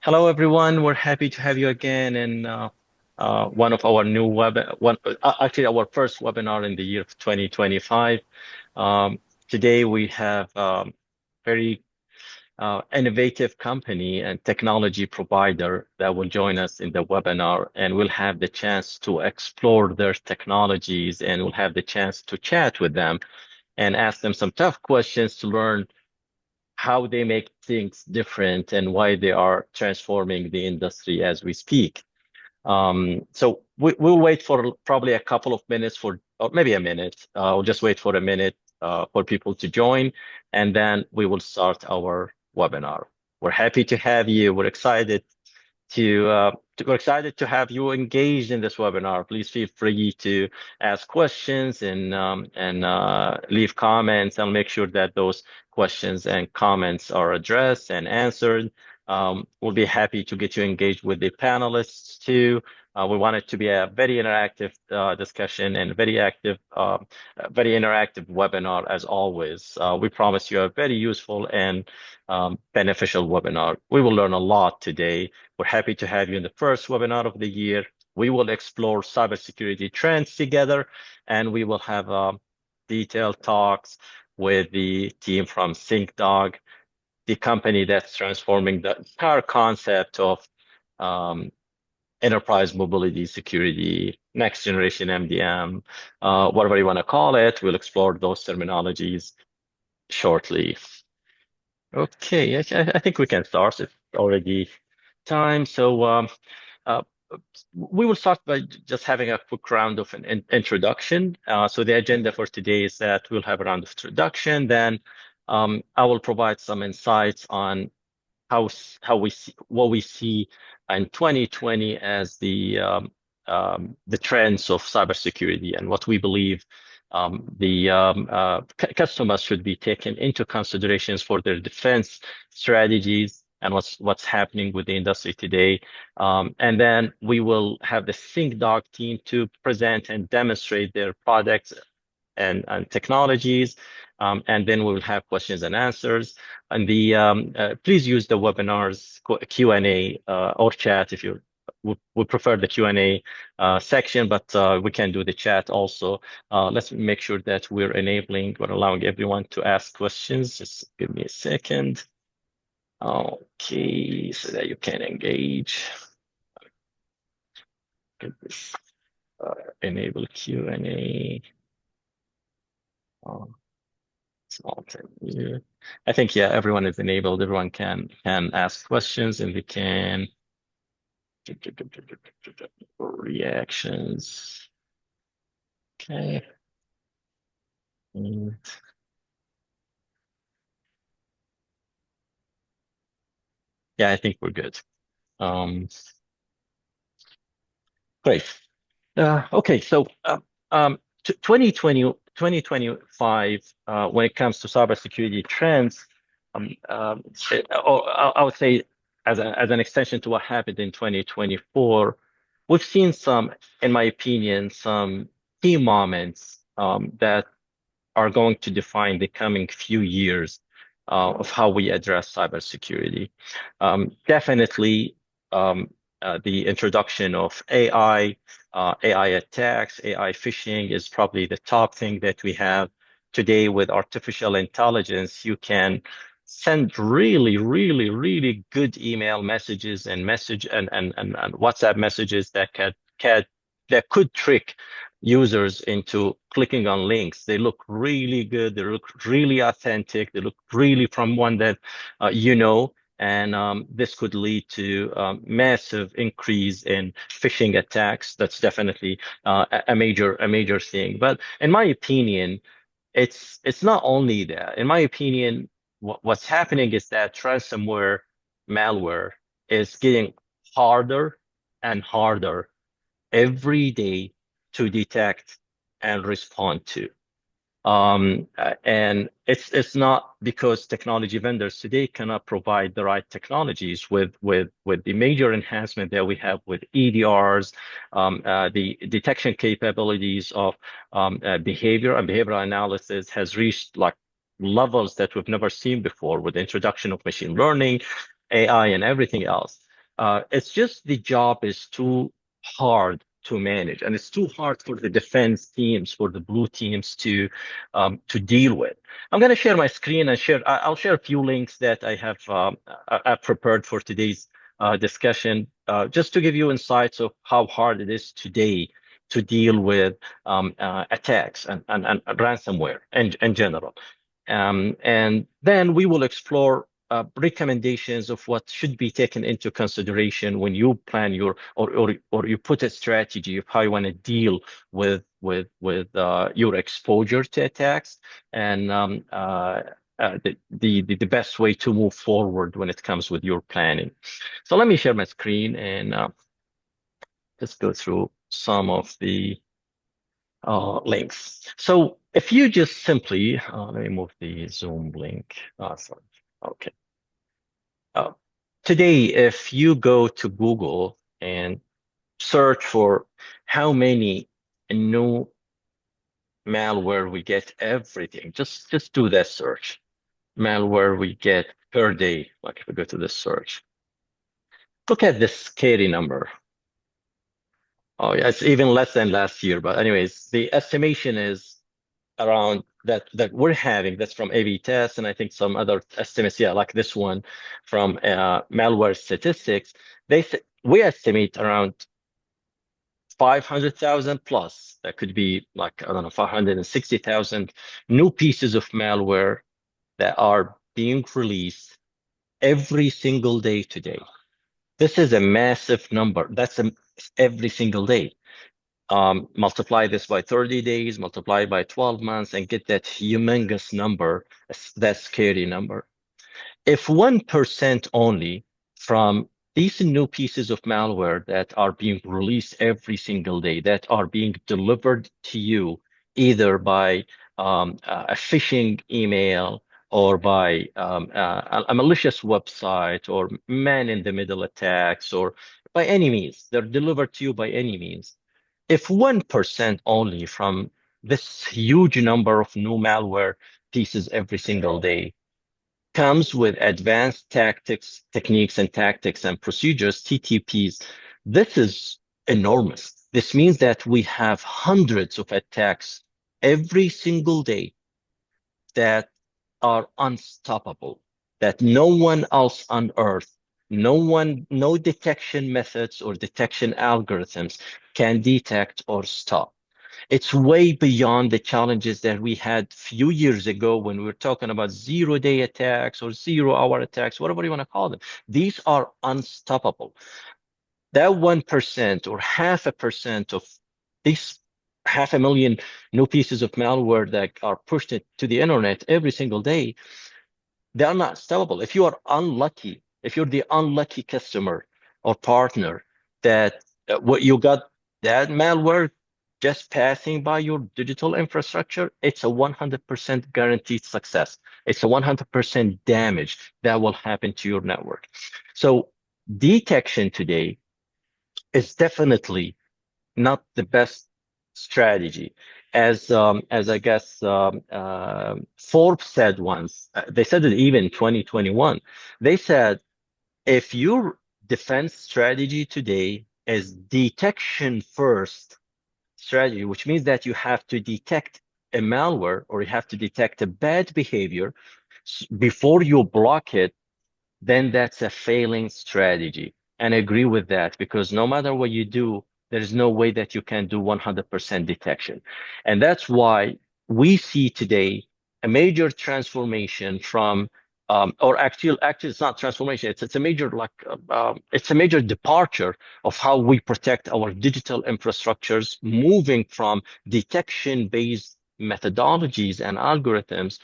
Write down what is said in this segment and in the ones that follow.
Hello, everyone. We're happy to have you again in one of our new actually our first webinar in the year of 2025. Um, Today we have very innovative company and technology provider that will join us in the webinar, and we'll have the chance to explore their technologies, and we'll have the chance to chat with them and ask them some tough questions to learn how they make things different and why they are transforming the industry as we speak. So we'll wait for probably a couple of minutes or maybe a minute. We'll just wait for a minute for people to join, and then we will start our webinar. We're happy to have you. We're excited to have you engaged in this webinar. Please feel free to ask questions and leave comments. I'll make sure that those questions and comments are addressed and answered. We'll be happy to get you engaged with the panelists too. We want it to be a very interactive discussion and very interactive webinar as always. We promise you a very useful and beneficial webinar. We will learn a lot today. We're happy to have you in the first webinar of the year. We will explore cybersecurity trends together, and we will have detailed talks with the team from SyncDog, the company that's transforming the entire concept of enterprise mobility security, next generation MDM, whatever you want to call it. We'll explore those terminologies shortly. Okay, I think we can start. It's already time. So uh, we will start by just having a quick round of an introduction. So the agenda for today is that we'll have a round of introduction. Then I will provide some insights on how we see what we see in 2020 as the trends of cybersecurity and what we believe the customers should be taken into considerations for their defense strategies and what's happening with the industry today. And then we will have the SyncDog team to present and demonstrate their products and technologies. And then we will have questions and answers. And please use the webinar's Q&A or chat if you would prefer the Q&A section, but we can do the chat also. Let's make sure that we're allowing everyone to ask questions. Just give me a second. Okay, so that you can engage. Get this enable Q&A. Small thing here. I think, yeah, everyone is enabled. Everyone can ask questions and we can reactions. Okay. And yeah, I think we're good. Great. Okay, so 2020, 2025, when it comes to cybersecurity trends, or I would say as an extension to what happened in 2024, we've seen some, in my opinion, some key moments that are going to define the coming few years of how we address cybersecurity. Definitely, the introduction of AI, AI attacks, AI phishing is probably the top thing that we have today with artificial intelligence. You can send really, really, really good email messages and and WhatsApp messages that could trick users into clicking on links. They look really good. They look really authentic. They look really from one that and this could lead to massive increase in phishing attacks. That's definitely a major thing. But in my opinion, it's not only that. In my opinion, what's happening is that ransomware malware is getting harder and harder every day to detect and respond to. And it's not because technology vendors today cannot provide the right technologies with the major enhancement that we have with EDRs, the detection capabilities of behavior and behavioral analysis has reached like levels that we've never seen before with the introduction of machine learning, AI, and everything else. It's just the job is too hard to manage, and it's too hard for the defense teams, for the blue teams to deal with. I'm going to share my screen and I'll share a few links that I have I prepared for today's discussion, just to give you insights of how hard it is today to deal with attacks and ransomware in general. And then we will explore recommendations of what should be taken into consideration when you plan your or you put a strategy of how you want to deal with your exposure to attacks and the best way to move forward when it comes with your planning. So let me share my screen and just go through some of the links. So if you just simply, let me move the Zoom link. Sorry. Okay. Uh, Today, if you go to Google and search for how many new malware we get everything, just do that search. Malware we get per day. Like if we go to this search, look at this scary number. Oh yeah, it's even less than last year. But anyways, the estimation is around that we're having. That's from A/B tests, and I think some other estimates, yeah, like this one from malware statistics. We estimate around 500,000 plus. That could be like, I don't know, 560,000 new pieces of malware that are being released every single day today. This is a massive number. Every single day. Multiply this by 30 days, multiply by 12 months, and get that humongous number, that scary number. If 1% only from these new pieces of malware that are being released every single day, that are being delivered to you either by a phishing email or by a malicious website or man-in-the-middle attacks or by any means, they're delivered to you by any means. If 1% only from this huge number of new malware pieces every single day comes with advanced tactics, techniques and tactics and procedures, TTPs, this is enormous. This means that we have hundreds of attacks every single day that are unstoppable, that no one else on earth, no detection methods or detection algorithms can detect or stop. It's way beyond the challenges that we had few years ago when we were talking about 0-day attacks or 0-hour attacks, whatever you want to call them. These are unstoppable. That 1% or 0.5% of these 500,000 new pieces of malware that are pushed to the internet every single day, they are not stoppable. If you are unlucky, if you're the unlucky customer or partner that what you got that malware just passing by your digital infrastructure, it's a 100% guaranteed success. It's a 100% damage that will happen to your network. So detection today is definitely not the best strategy. As I guess Forbes said once, they said it even in 2021. They said if your defense strategy today is detection first strategy, which means that you have to detect a malware or you have to detect a bad behavior before you block it, then that's a failing strategy. And I agree with that because no matter what you do, there's no way that you can do 100% detection. And that's why we see today a major transformation from, or actually, it's not transformation. It's a major it's a major departure of how we protect our digital infrastructures, moving from detection-based methodologies and algorithms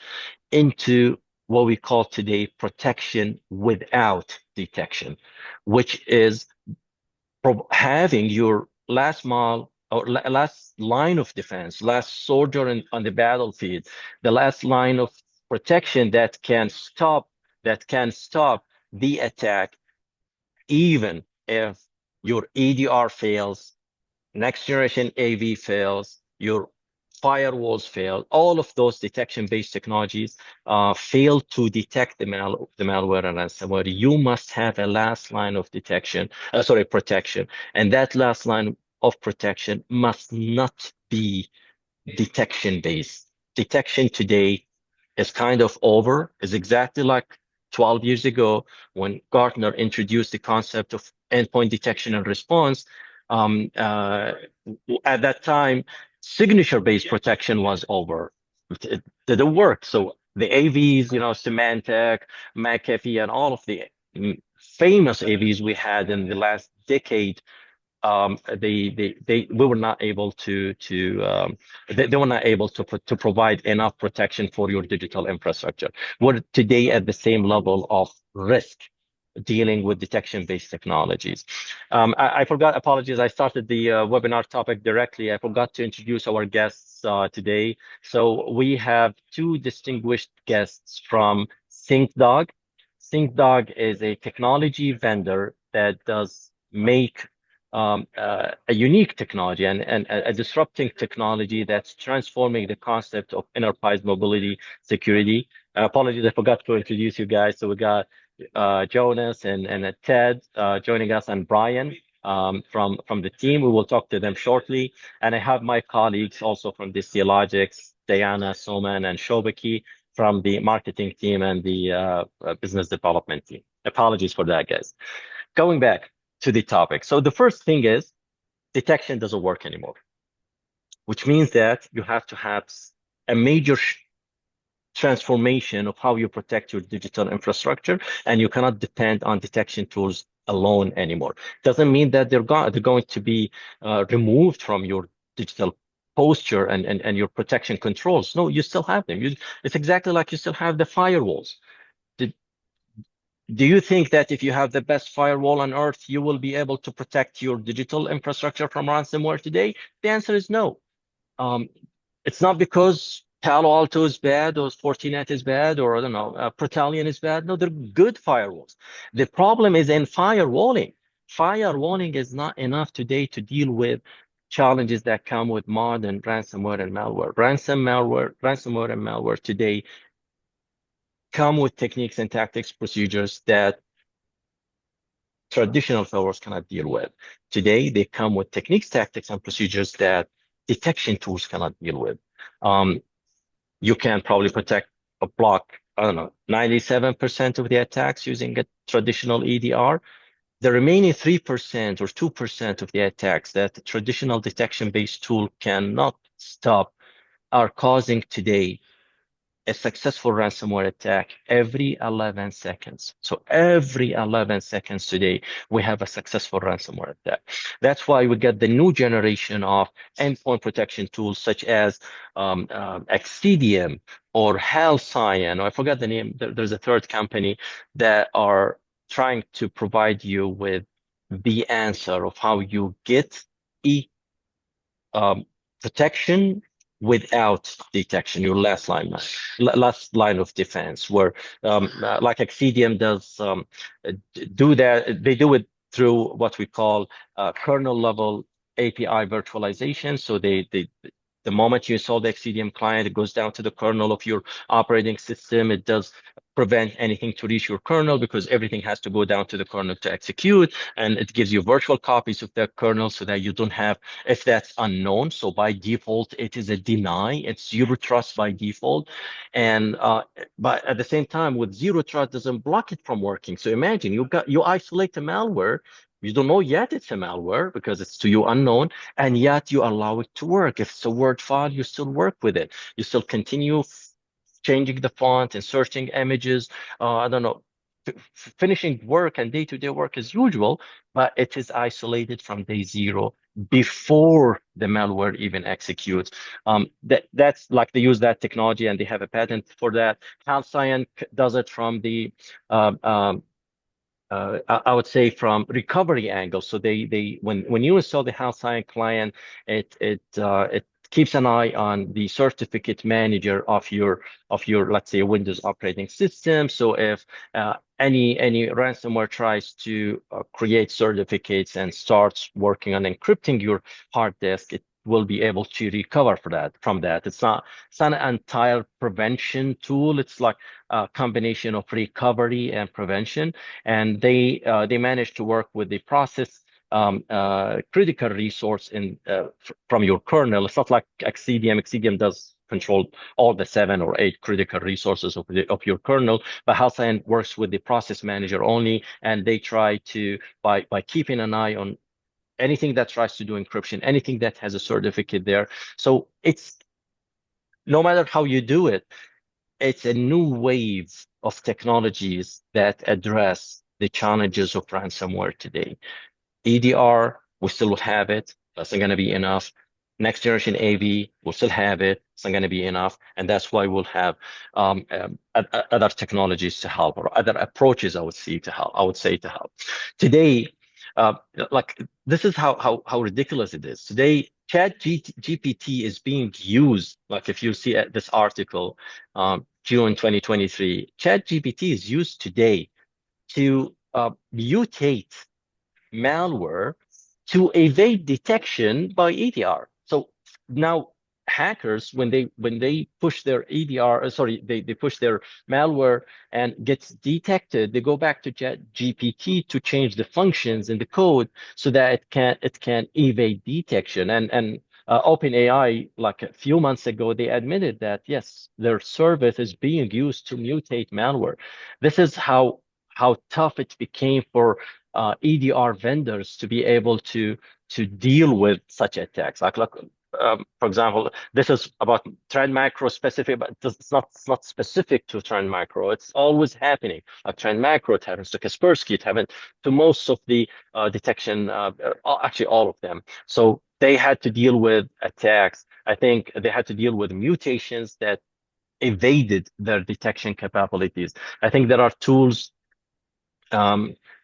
into what we call today protection without detection, which is having your last mile or last line of defense, last soldier on the battlefield, the last line of protection that can stop the attack, even if your EDR fails, next generation AV fails, your firewalls failed. All of those detection-based technologies fail to detect the malware and ransomware. You must have a last line of protection, and that last line of protection must not be detection-based. Detection today is kind of over, is exactly like 12 years ago when Gartner introduced the concept of endpoint detection and response. Um, uh, at that time, signature-based protection was over. It didn't work. So the AVs, Symantec, McAfee, and all of the famous AVs we had in the last decade, we were not able they were not able to provide enough protection for your digital infrastructure. We're today at the same level of risk dealing with detection-based technologies. I forgot, apologies, I started the webinar topic directly. I forgot to introduce our guests today. So we have two distinguished guests from SyncDog. SyncDog is a technology vendor that does make a unique technology and a disrupting technology that's transforming the concept of enterprise mobility security. Apologies, I forgot to introduce you guys. So we got Jonas and Ted joining us, and Brian from the team. We will talk to them shortly. And I have my colleagues also from Distilogix, Diana, Soman, and Shobaki from the marketing team and the business development team. Apologies for that, guys. Going back to the topic. So the first thing is detection doesn't work anymore, which means that you have to have a major transformation of how you protect your digital infrastructure, and you cannot depend on detection tools alone anymore. Doesn't mean that they're going to be removed from your digital posture and your protection controls. No, you still have them. It's exactly like you still have the firewalls. Do you think that if you have the best firewall on earth, you will be able to protect your digital infrastructure from ransomware today? The answer is no. Um, it's not because Palo Alto is bad or Fortinet is bad or I don't know, Protallion is bad. No, they're good firewalls. The problem is in firewalling. Firewalling is not enough today to deal with challenges that come with modern ransomware and malware. Ransomware and malware today come with techniques and tactics, procedures that traditional firewalls cannot deal with. Today, they come with techniques, tactics, and procedures that detection tools cannot deal with. You can probably protect a block, I don't know, 97% of the attacks using a traditional EDR. The remaining 3% or 2% of the attacks that the traditional detection-based tool cannot stop are causing today a successful ransomware attack every 11 seconds. So every 11 seconds today, we have a successful ransomware attack. That's why we get the new generation of endpoint protection tools such as Xcdium or Halcyon, or I forgot the name. There's a third company that are trying to provide you with the answer of how you get e um, protection without detection, your last line of defense, where like Xcdium does do that. They do it through what we call kernel level API virtualization. So the moment you install the Xcdium client, it goes down to the kernel of your operating system. It does prevent anything to reach your kernel because everything has to go down to the kernel to execute. And it gives you virtual copies of that kernel so that you don't have, if that's unknown. So by default, it is a deny. It's zero trust by default. And but at the same time, with zero trust doesn't block it from working. So imagine you isolate the malware. You don't know yet it's a malware because it's to you unknown, and yet you allow it to work. If it's a Word file, you still work with it. You still continue changing the font and searching images. I don't know, finishing work and day-to-day work as usual, but it is isolated from day zero before the malware even executes. That's like they use that technology and they have a patent for that. Halcyon does it from the I would say from recovery angle. So when you install the Halcyon client, it keeps an eye on the certificate manager of your let's say Windows operating system. So if any ransomware tries to create certificates and starts working on encrypting your hard disk, will be able to recover from that. It's not an entire prevention tool. It's like a combination of recovery and prevention. And they managed to work with the process critical resource from your kernel. It's not like Xcdium. Xcdium does control all the 7 or 8 critical resources of your kernel, but Halcyon works with the process manager only, and they try to by keeping an eye on anything that tries to do encryption, anything that has a certificate there. So it's no matter how you do it, it's a new wave of technologies that address the challenges of ransomware today. EDR, we still have it. That's not going to be enough. Next generation AV, we'll still have it. It's not going to be enough. And that's why we'll have other technologies to help, or other approaches, I would say to help. Today, uh, like this is how ridiculous it is. Today, GPT is being used. Like if you see this article, June 2023, GPT is used today to mutate malware to evade detection by EDR. So now hackers, when they push their EDR, they push their malware and gets detected, they go back to GPT to change the functions in the code so that it can evade detection. And OpenAI, like a few months ago, they admitted that yes, their service is being used to mutate malware. This is how tough it became for EDR vendors to be able to deal with such attacks. For example, this is about Trend Micro specific, but it's not specific to Trend Micro. It's always happening. Like Trend Micro, it happens to Kaspersky, it happens to most of the detection, actually all of them. So they had to deal with attacks. I think they had to deal with mutations that evaded their detection capabilities. I think there are tools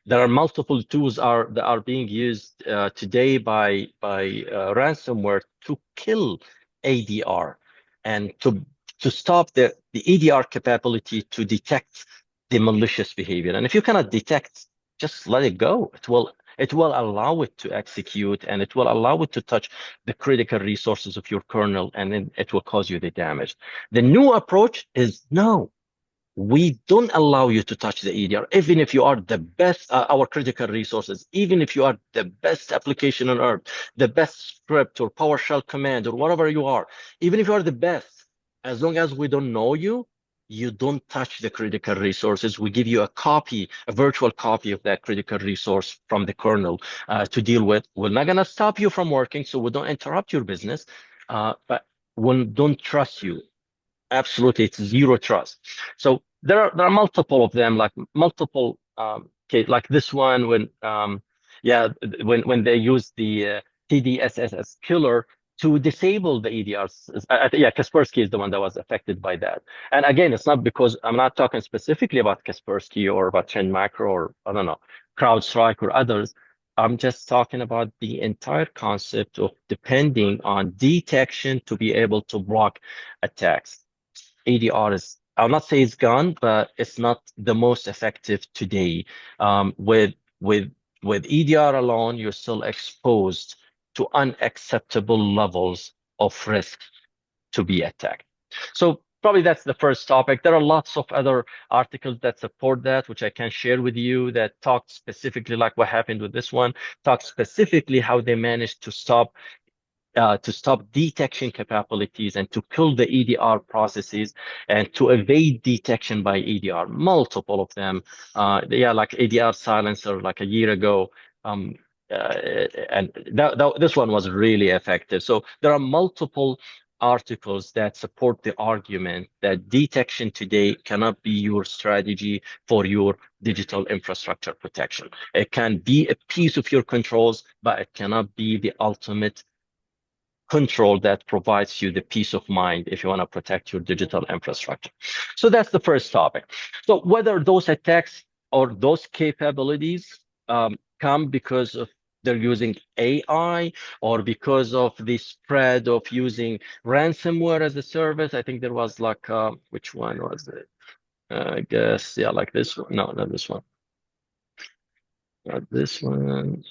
there are multiple tools that are being used today by ransomware to kill ADR and to stop the EDR capability to detect the malicious behavior. And if you cannot detect, just let it go. It will allow it to execute, and it will allow it to touch the critical resources of your kernel, and then it will cause you the damage. The new approach is no, we don't allow you to touch the EDR, even if you are the best, our critical resources, even if you are the best application on earth, the best script or PowerShell command or whatever you are, even if you are the best, as long as we don't know you, you don't touch the critical resources. We give you a copy, a virtual copy of that critical resource from the kernel to deal with. We're not going to stop you from working, so we don't interrupt your business, but we don't trust you. Absolutely, it's zero trust. So there are multiple of them, like multiple okay, like this one when they use the TDSS killer to disable the EDRs. Yeah, Kaspersky is the one that was affected by that. And again, it's not because I'm not talking specifically about Kaspersky or about Trend Micro or I don't know, CrowdStrike or others. I'm just talking about the entire concept of depending on detection to be able to block attacks. ADR is, I'll not say it's gone, but it's not the most effective today. With EDR alone, you're still exposed to unacceptable levels of risk to be attacked. So probably that's the first topic. There are lots of other articles that support that, which I can share with you that talk specifically like what happened with this one, talk specifically how they managed to stop detection capabilities and to kill the EDR processes and to evade detection by EDR, multiple of them. Yeah, like ADR silencer like a year ago. And this one was really effective. So there are multiple articles that support the argument that detection today cannot be your strategy for your digital infrastructure protection. It can be a piece of your controls, but it cannot be the ultimate control that provides you the peace of mind if you want to protect your digital infrastructure. So that's the first topic. So whether those attacks or those capabilities come because of they're using AI or because of the spread of using ransomware as a service. I think there was like, which one was it? I guess, yeah, like this one. No, not this one. Not this one.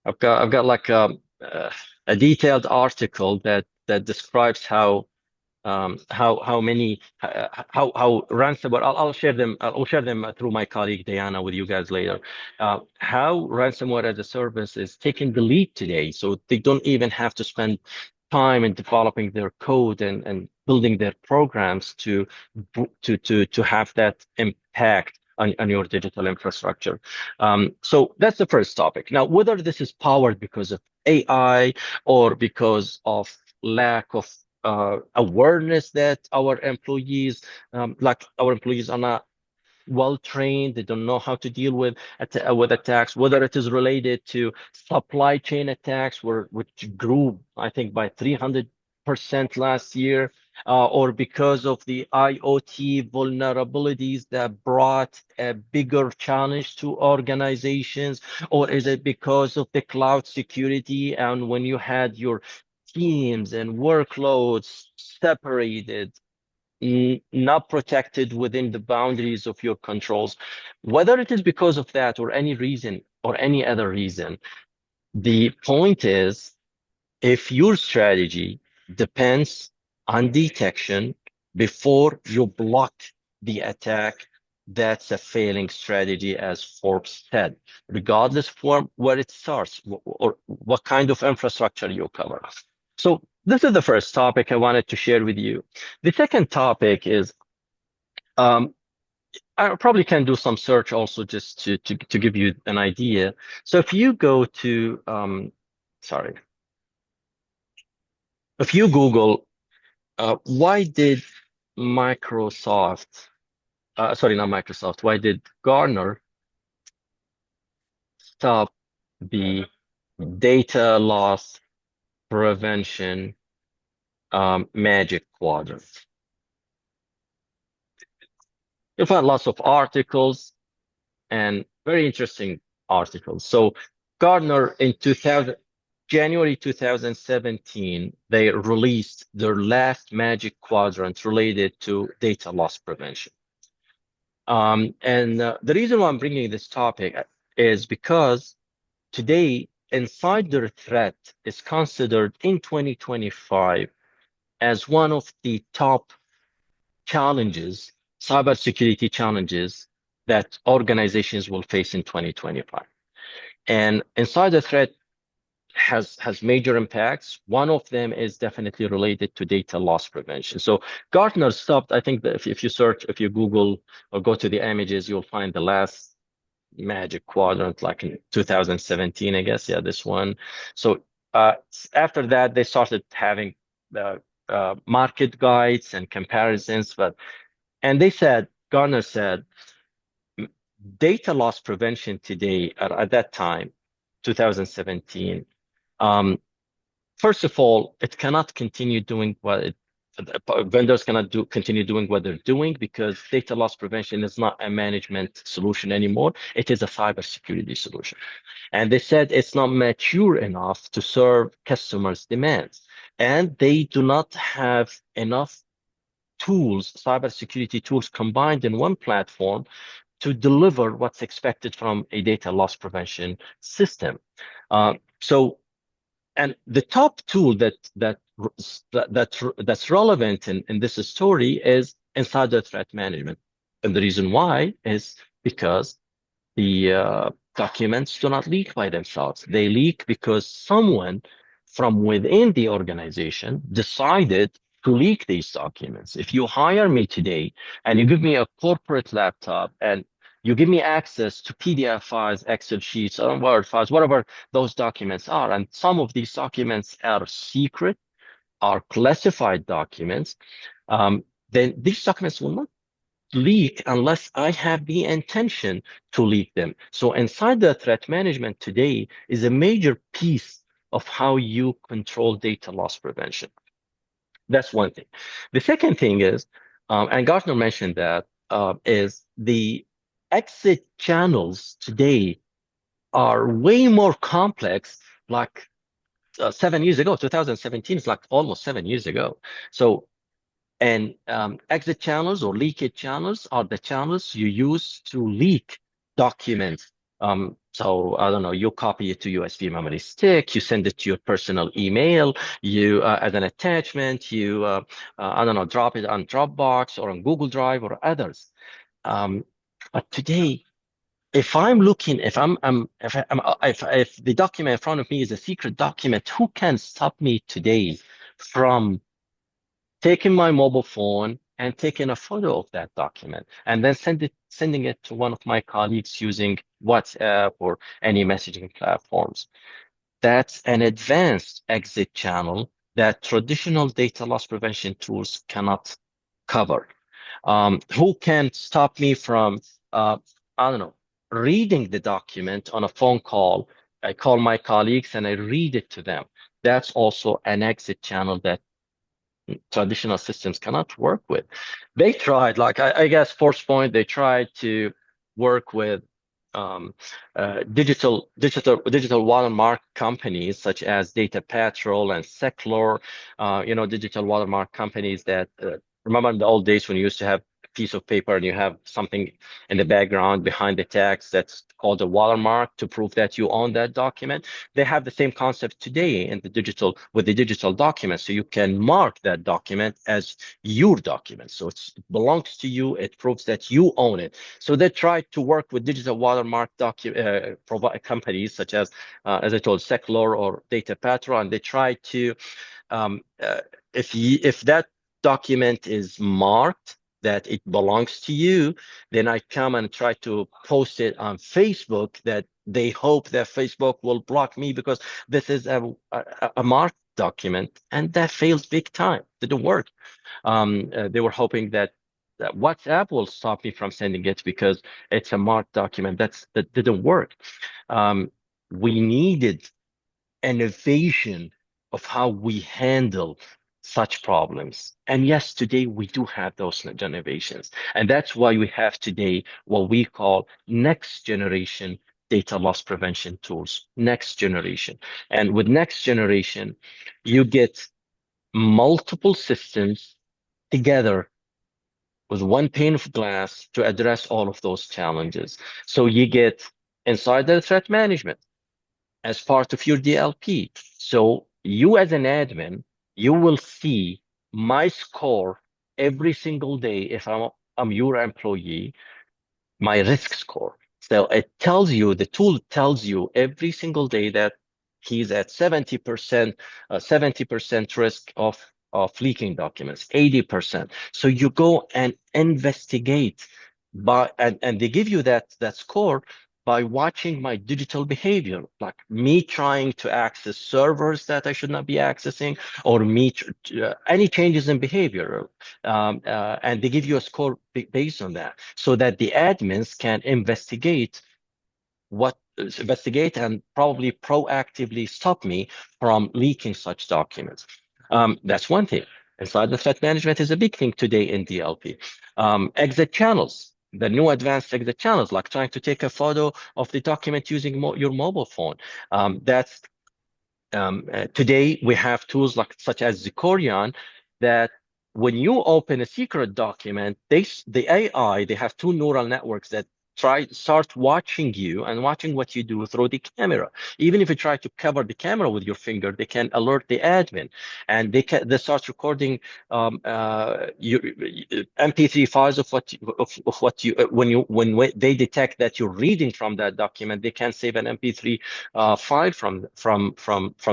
I've got like a detailed article that describes how many how ransomware. I'll share them. I'll share them through my colleague Diana with you guys later. How ransomware as a service is taking the lead today, so they don't even have to spend time in developing their code and building their programs to have that impact on your digital infrastructure. So that's the first topic. Now, whether this is powered because of AI or because of lack of awareness that our employees are not well trained, they don't know how to deal with attacks, whether it is related to supply chain attacks, which grew, I think, by 300% last year, or because of the IoT vulnerabilities that brought a bigger challenge to organizations, or is it because of the cloud security and when you had your teams and workloads separated, not protected within the boundaries of your controls. Whether it is because of that or any reason or any other reason, the point is if your strategy depends on detection before you block the attack, that's a failing strategy, as Forbes said, regardless from where it starts or what kind of infrastructure you cover. So this is the first topic I wanted to share with you. The second topic is um, I probably can do some search also just to give you an idea. So if you go to sorry, if you Google why did Microsoft, sorry, not Microsoft, why did Gartner stop the data loss prevention magic quadrant? You'll find lots of articles and very interesting articles. So Gartner in 2000, January 2017, they released their last magic quadrant related to data loss prevention. And the reason why I'm bringing this topic is because today, insider threat is considered in 2025 as one of the top challenges, cybersecurity challenges that organizations will face in 2025. And insider threat has major impacts. One of them is definitely related to data loss prevention. So Gartner stopped, I think that if you search, if you Google or go to the images, you'll find the last magic quadrant like in 2017, I guess. Yeah, this one. So after that, they started having the market guides and comparisons, and they said, Gartner said, data loss prevention today, at that time, 2017, um, first of all, it cannot continue doing what vendors cannot continue doing what they're doing because data loss prevention is not a management solution anymore. It is a cybersecurity solution. And they said it's not mature enough to serve customers' demands. And they do not have enough tools, cybersecurity tools combined in one platform to deliver what's expected from a data loss prevention system. So and the top tool that's relevant in this story is insider threat management. And the reason why is because the documents do not leak by themselves. They leak because someone from within the organization decided to leak these documents. If you hire me today and you give me a corporate laptop and you give me access to PDF files, Excel sheets, or Word files, whatever those documents are, and some of these documents are secret, are classified documents, then these documents will not leak unless I have the intention to leak them. So insider threat management today is a major piece of how you control data loss prevention. That's one thing. The second thing is, and Gartner mentioned that, is the exit channels today are way more complex, like 7 years ago. 2017 is like almost 7 years ago. So and exit channels or leakage channels are the channels you use to leak documents So I don't know, you copy it to USB memory stick, you send it to your personal email, you as an attachment, I don't know, drop it on Dropbox or on Google Drive or others. But today, if I'm looking, if the document in front of me is a secret document, who can stop me today from taking my mobile phone and taking a photo of that document and then sending it to one of my colleagues using WhatsApp or any messaging platforms? That's an advanced exit channel that traditional data loss prevention tools cannot cover. Who can stop me from, I don't know, reading the document on a phone call? I call my colleagues and I read it to them. That's also an exit channel that traditional systems cannot work with. They tried, like I guess Forcepoint, they tried to work with um, digital watermark companies such as Data Patrol and Seclor, digital watermark companies that remember in the old days when you used to have a piece of paper and you have something in the background behind the text that's called a watermark to prove that you own that document. They have the same concept today in the digital with the digital document. So you can mark that document as your document. So it belongs to you. It proves that you own it. So they try to work with digital watermark companies such as I told, Seclor or Data Patrol, and they try to um, uh, if that document is marked that it belongs to you, then I come and try to post it on Facebook that they hope that Facebook will block me because this is a marked document, and that failed big time. Didn't work. They were hoping that WhatsApp will stop me from sending it because it's a marked document. That didn't work. Um, we needed innovation of how we handle such problems. And yes, today we do have those innovations. And that's why we have today what we call next generation data loss prevention tools, next generation. And with next generation, you get multiple systems together with one pane of glass to address all of those challenges. So you get insider threat management as part of your DLP. So you as an admin, you will see my score every single day if I'm your employee, my risk score. So it tells you, the tool tells you every single day that he's at 70% risk of leaking documents, 80%. So you go and investigate and they give you that score by watching my digital behavior, like me trying to access servers that I should not be accessing, or any changes in behavior. And they give you a score based on that, so that the admins can investigate and probably proactively stop me from leaking such documents. That's one thing. Inside the threat management is a big thing today in DLP. Exit channels, the new advanced exit channels, like trying to take a photo of the document using your mobile phone. That's Today we have tools such as Zikorion that when you open a secret document, the AI, they have two neural networks that start watching you and watching what you do through the camera. Even if you try to cover the camera with your finger, they can alert the admin, and they start recording your MP3 files of what you when they detect that you're reading from that document, they can save an MP3 file from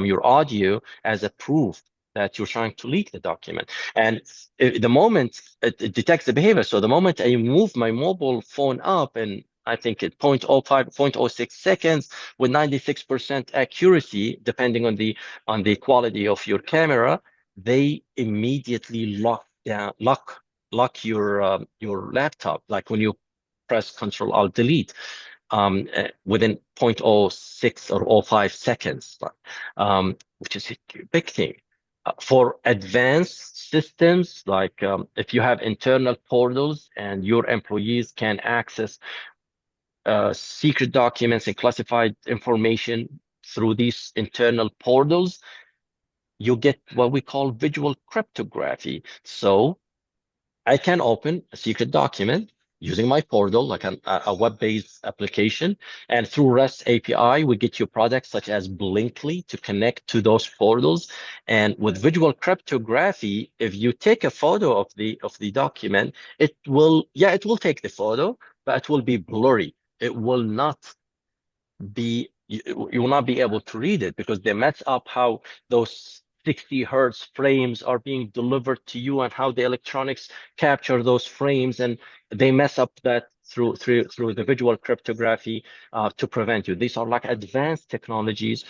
your audio as a proof that you're trying to leak the document. And the moment it detects the behavior, so the moment I move my mobile phone up, and I think at 0.05, 0.06 seconds with 96% accuracy, depending on the quality of your camera, they immediately lock your laptop, like when you press Control Alt Delete within 0.06 or zero point 0.05 seconds, which is a big thing. For advanced systems, like if you have internal portals and your employees can access secret documents and classified information through these internal portals, you get what we call visual cryptography. So I can open a secret document, using my portal, like a web-based application. And through REST API, we get you products such as Blinkly to connect to those portals. And with visual cryptography, if you take a photo of the document, it will, yeah, it will take the photo, but it will be blurry. It will not be you will not be able to read it because they mess up how those 60 hertz frames are being delivered to you and how the electronics capture those frames, and they mess up that through the visual cryptography to prevent you. These are like advanced technologies,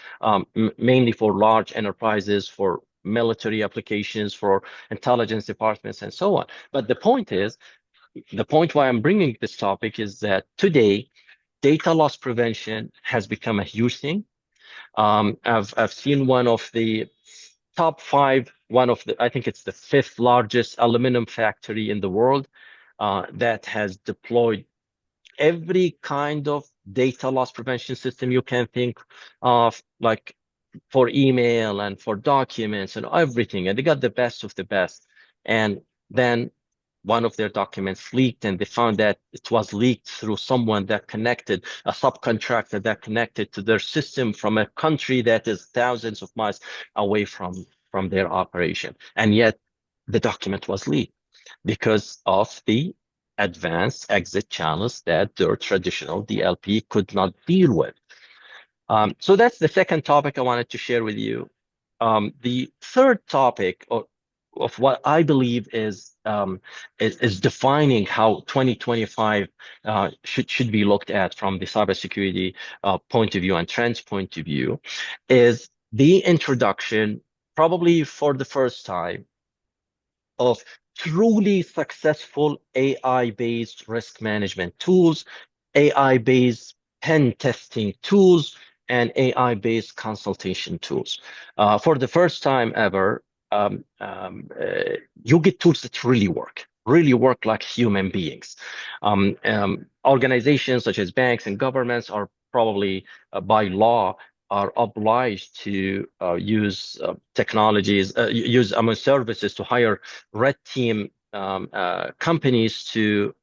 mainly for large enterprises, for military applications, for intelligence departments, and so on. But the point why I'm bringing this topic is that today data loss prevention has become a huge thing. I've seen one of the top five, one of the, I think it's the fifth largest aluminum factory in the world that has deployed every kind of data loss prevention system you can think of, like for email and for documents and everything. And they got the best of the best. And then one of their documents leaked, and they found that it was leaked through someone that connected, a subcontractor that connected to their system from a country that is thousands of miles away from their operation. And yet the document was leaked because of the advanced exit channels that their traditional DLP could not deal with. So that's the second topic I wanted to share with you. The third topic of what I believe is defining how 2025 should be looked at from the cybersecurity point of view and trends point of view is the introduction, probably for the first time, of truly successful AI-based risk management tools, AI-based pen testing tools, and AI-based consultation tools. For the first time ever, you get tools that really work like human beings. Organizations such as banks and governments are probably by law are obliged to use technologies, use services to hire red team companies to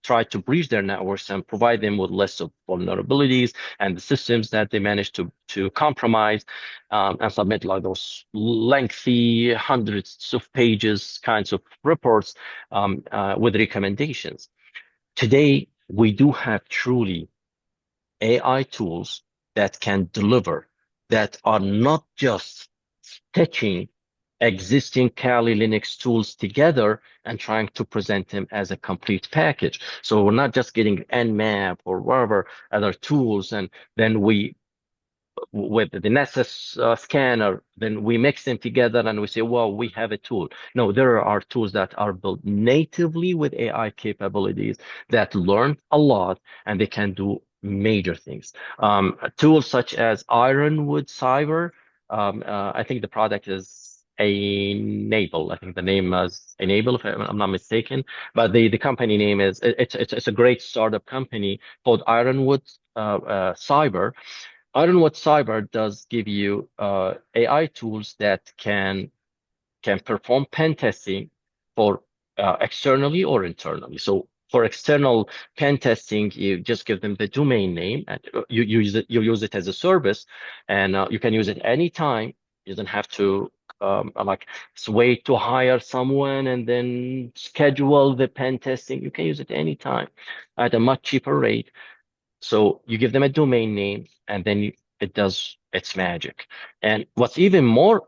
try to breach their networks and provide them with lists of vulnerabilities and the systems that they managed to compromise, and submit like those lengthy hundreds of pages kinds of reports with recommendations. Today, we do have truly AI tools that can deliver, that are not just stitching existing Kali Linux tools together and trying to present them as a complete package. So we're not just getting Nmap or whatever other tools, and then we, with the Nessus scanner, then we mix them together and we say, well, we have a tool. No, there are tools that are built natively with AI capabilities that learn a lot and they can do major things. Tools such as Ironwood Cyber, I think the product is Enable. I think the name is Enable, if I'm not mistaken. But the company name is, it's a great startup company called Ironwood Cyber. I don't know what cyber does give you AI tools that can perform pen testing for externally or internally. So for external pen testing, you just give them the domain name and you use it as a service, and you can use it anytime. You don't have to like wait to hire someone and then schedule the pen testing. You can use it anytime at a much cheaper rate. So you give them a domain name, and then it does its magic. And what's even more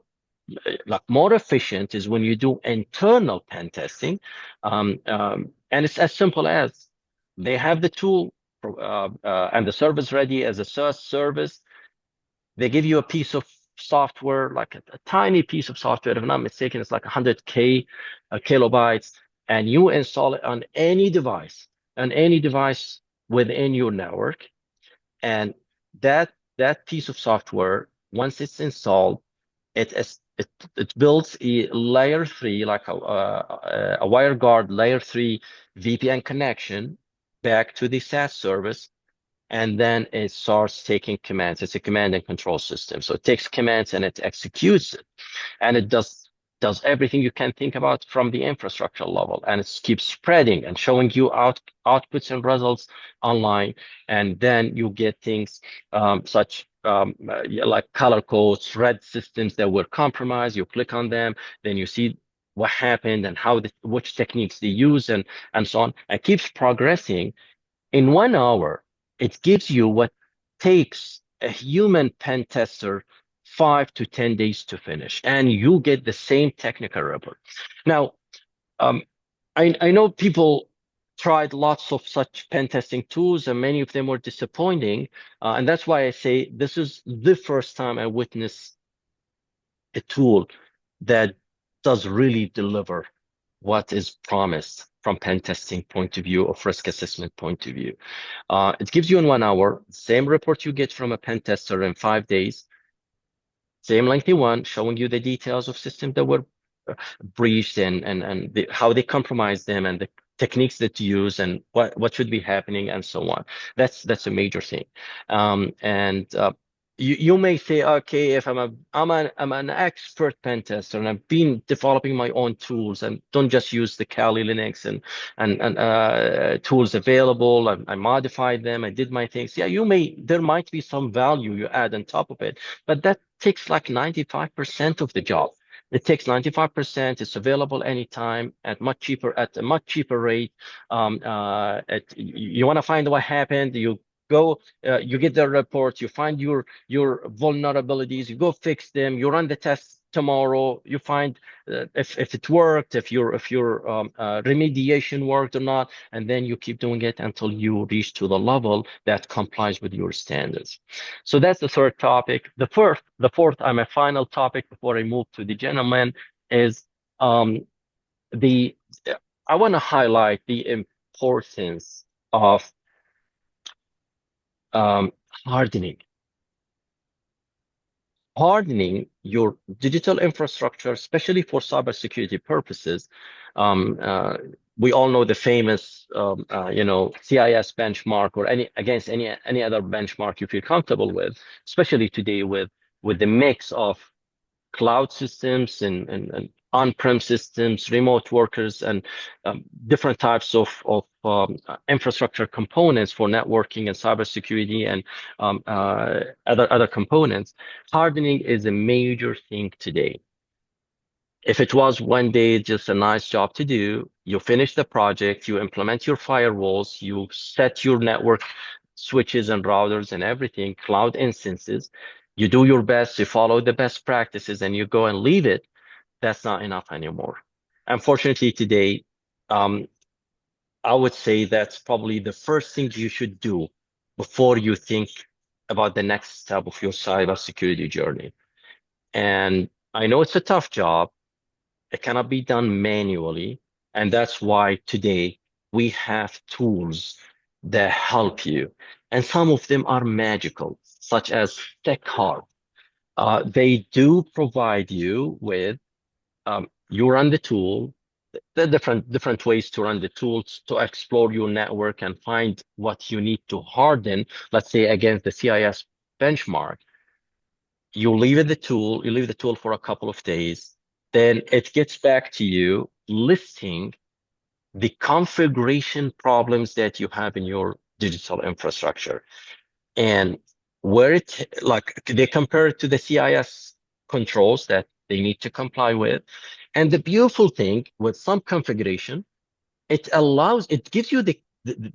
like more efficient is when you do internal pen testing, and it's as simple as they have the tool and the service ready as a SaaS service. They give you a piece of software, like a tiny piece of software. If I'm not mistaken, it's like 100K kilobytes, and you install it on any device within your network. And that piece of software, once it's installed, it builds a layer three, like a WireGuard layer three VPN connection back to the SaaS service, and then it starts taking commands. It's a command and control system, so it takes commands and it executes it, and it does does everything you can think about from the infrastructure level, and it keeps spreading and showing you outputs and results online. And then you get things such yeah, like color codes, red systems that were compromised. You click on them, then you see what happened and which techniques they use, and so on, and keeps progressing. In 1 hour, it gives you what takes a human pen tester 5 to 10 days to finish, and you get the same technical report. Now, um, I know people tried lots of such pen testing tools, and many of them were disappointing. And that's why I say this is the first time I witnessed a tool that does really deliver what is promised from pen testing point of view, of risk assessment point of view. It gives you in 1 hour, same report you get from a pen tester in 5 days, same lengthy one, showing you the details of systems that were breached, and how they compromise them, and the techniques that you use, and what should be happening, and so on. That's a major thing. And you may say, okay, if I'm an expert pen tester, and I've been developing my own tools, and don't just use the Kali Linux and tools available. I modified them. I did my things. Yeah, there might be some value you add on top of it, but that takes like 95% of the job. It takes 95%. It's available anytime at a much cheaper rate. You want to find what happened. You go, you get the report. You find your vulnerabilities. You go fix them. You run the test tomorrow. You find if it worked, if your remediation worked or not, and then you keep doing it until you reach to the level that complies with your standards. So that's the third topic. The fourth, and my final topic before I move to the gentleman is um, the. I want to highlight the importance of um, hardening. Hardening your digital infrastructure, especially for cybersecurity purposes. Um, uh, we all know the famous, CIS benchmark, or any other benchmark you feel comfortable with, especially today with the mix of cloud systems and on-prem systems, remote workers, and different types of infrastructure components for networking and cybersecurity, and other components. Hardening is a major thing today. If it was one day just a nice job to do, you finish the project, you implement your firewalls, you set your network switches and routers and everything, cloud instances, you do your best, you follow the best practices, and you go and leave it, that's not enough anymore. Unfortunately, today, um, I would say that's probably the first thing you should do before you think about the next step of your cybersecurity journey. And I know it's a tough job. It cannot be done manually. And that's why today we have tools that help you. And some of them are magical, such as TechHard. They do provide you with, you run the tool, the different ways to run the tools to explore your network and find what you need to harden, let's say against the CIS benchmark. You leave the tool for a couple of days, then it gets back to you listing the configuration problems that you have in your digital infrastructure. And like they compare it to the CIS controls that they need to comply with. And the beautiful thing with some configuration, it gives you the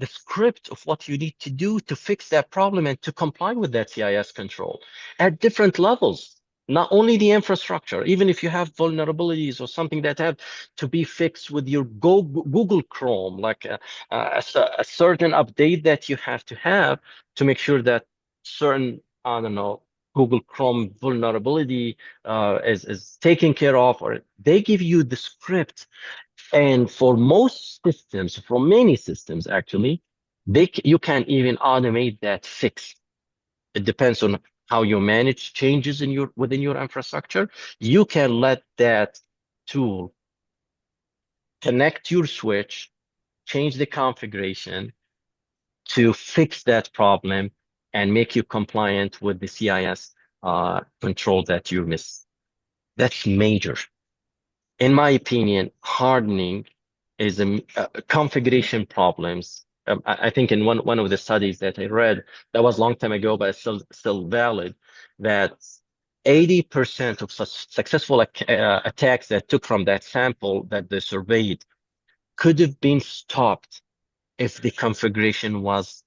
script of what you need to do to fix that problem and to comply with that CIS control at different levels. Not only the infrastructure, even if you have vulnerabilities or something that have to be fixed with your Google Chrome, like a certain update that you have to make sure that certain, I don't know, Google Chrome vulnerability is taken care of, or they give you the script. And for most systems, for many systems actually, you can even automate that fix. It depends on how you manage changes within your infrastructure. You can let that tool connect your switch, change the configuration to fix that problem and make you compliant with the CIS control that you miss. That's major. in my opinion, hardening is a configuration problems. I think in one of the studies that I read, that was a long time ago, but it's still valid, that 80% of such successful attacks that took from that sample that they surveyed could have been stopped if the configuration was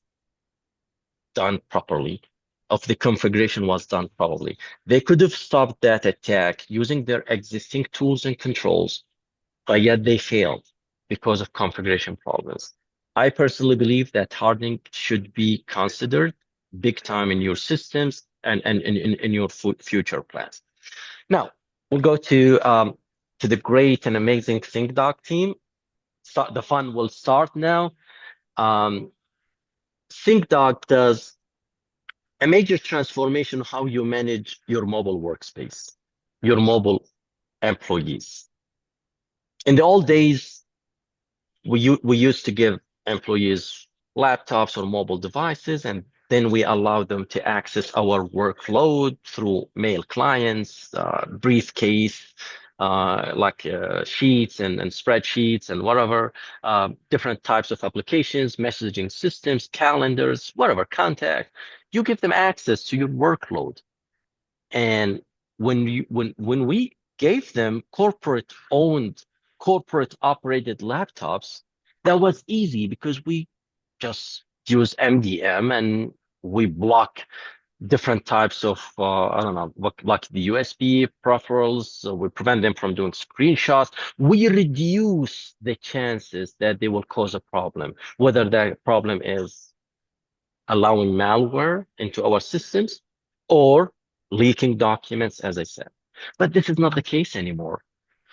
done properly. If the configuration was done properly, they could have stopped that attack using their existing tools and controls, but yet they failed because of configuration problems. I personally believe that hardening should be considered big time in your systems and in your future plans. Now, we'll go to the great and amazing SyncDog team. So the fun will start now. Um, SyncDog does a major transformation of how you manage your mobile workspace, your mobile employees. In the old days, we used to give employees laptops or mobile devices, and then we allow them to access our workload through mail clients, briefcase, sheets and spreadsheets and whatever, different types of applications, messaging systems, calendars, whatever, contact. You give them access to your workload. And when we gave them corporate owned, corporate operated laptops, that was easy because we just use MDM and we block different types of I don't know, like the USB peripherals. So we prevent them from doing screenshots. We reduce the chances that they will cause a problem, whether that problem is allowing malware into our systems or leaking documents, as I said. But this is not the case anymore.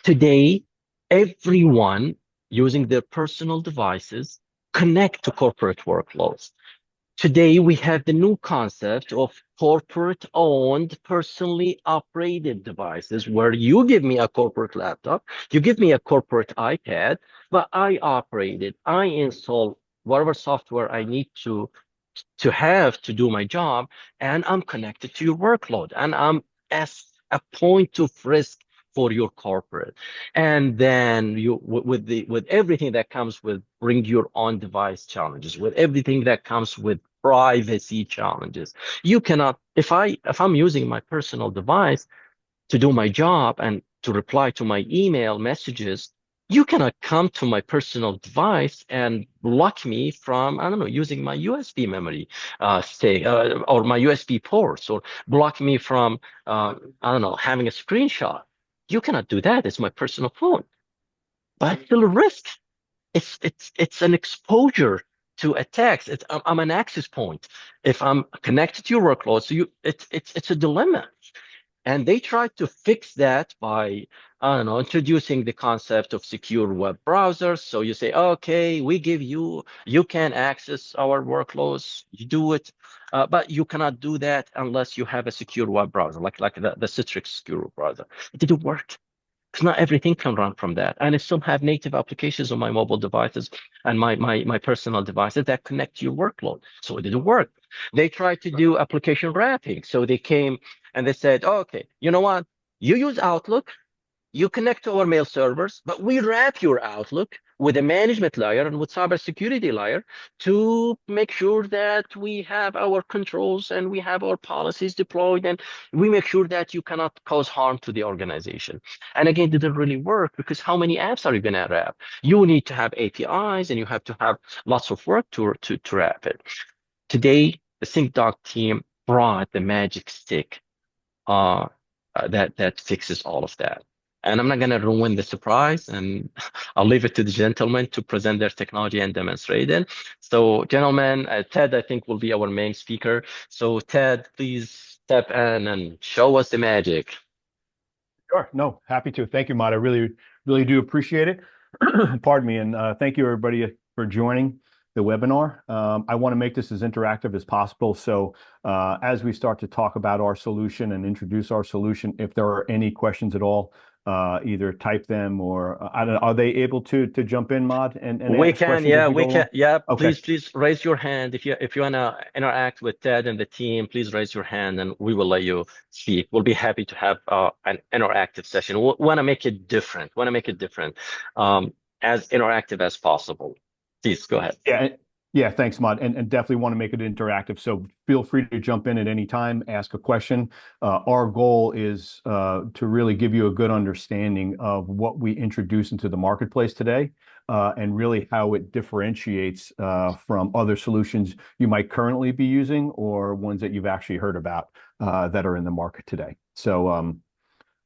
Today, everyone using their personal devices connect to corporate workloads. Today, we have the new concept of corporate owned, personally operated devices where you give me a corporate laptop, you give me a corporate iPad, but I operate it. I install whatever software I need to have to do my job, and I'm connected to your workload, and I'm as a point of risk for your corporate. And then with everything that comes with bring your own device challenges, with everything that comes with privacy challenges, you cannot, if I'm using my personal device to do my job and to reply to my email messages, you cannot come to my personal device and block me from, I don't know, using my USB memory, or my USB ports, or block me from, I don't know, having a screenshot. You cannot do that. It's my personal phone. But it's still a risk. It's an exposure to attacks. I'm an access point. If I'm connected to your workload, so it's a dilemma. And they tried to fix that by, I don't know, introducing the concept of secure web browsers. So you say, okay, we give you, you can access our workloads, you do it, but you cannot do that unless you have a secure web browser, like the Citrix secure browser. It didn't work. Because not everything can run from that. And I still have native applications on my mobile devices and my personal devices that connect to your workload. So it didn't work. They tried to do application wrapping. So they came and they said, oh, okay, you know what? You use Outlook, you connect to our mail servers, but we wrap your Outlook with a management layer and with cybersecurity layer to make sure that we have our controls and we have our policies deployed, and we make sure that you cannot cause harm to the organization. And again, it didn't really work because how many apps are you going to wrap? You need to have APIs and you have to have lots of work to wrap it. Today, the SyncDog team brought the magic stick uh, that fixes all of that. And I'm not going to ruin the surprise, and I'll leave it to the gentlemen to present their technology and demonstrate it. So, gentlemen, Ted, I think, will be our main speaker. So, Ted, please step in and show us the magic. Sure. No, happy to. Thank you, Matt. I really, really do appreciate it. Pardon me. And thank you, everybody, for joining the webinar. I want to make this as interactive as possible. So as we start to talk about our solution and introduce our solution, if there are any questions at all, either type them or I don't know, are they able to jump in, Mod, and We ask can, questions as yeah, we we go can, along? yeah. Okay. Please raise your hand if you wanna interact with Ted and the team. Please raise your hand, and we will let you speak. We'll be happy to have an interactive session. We want to make it different. Want to make it different, as interactive as possible. Please go ahead. Yeah, yeah, thanks, Mud. And definitely want to make it interactive. So feel free to jump in at any time, ask a question. Our goal is to really give you a good understanding of what we introduce into the marketplace today, and really how it differentiates from other solutions you might currently be using or ones that you've actually heard about that are in the market today. So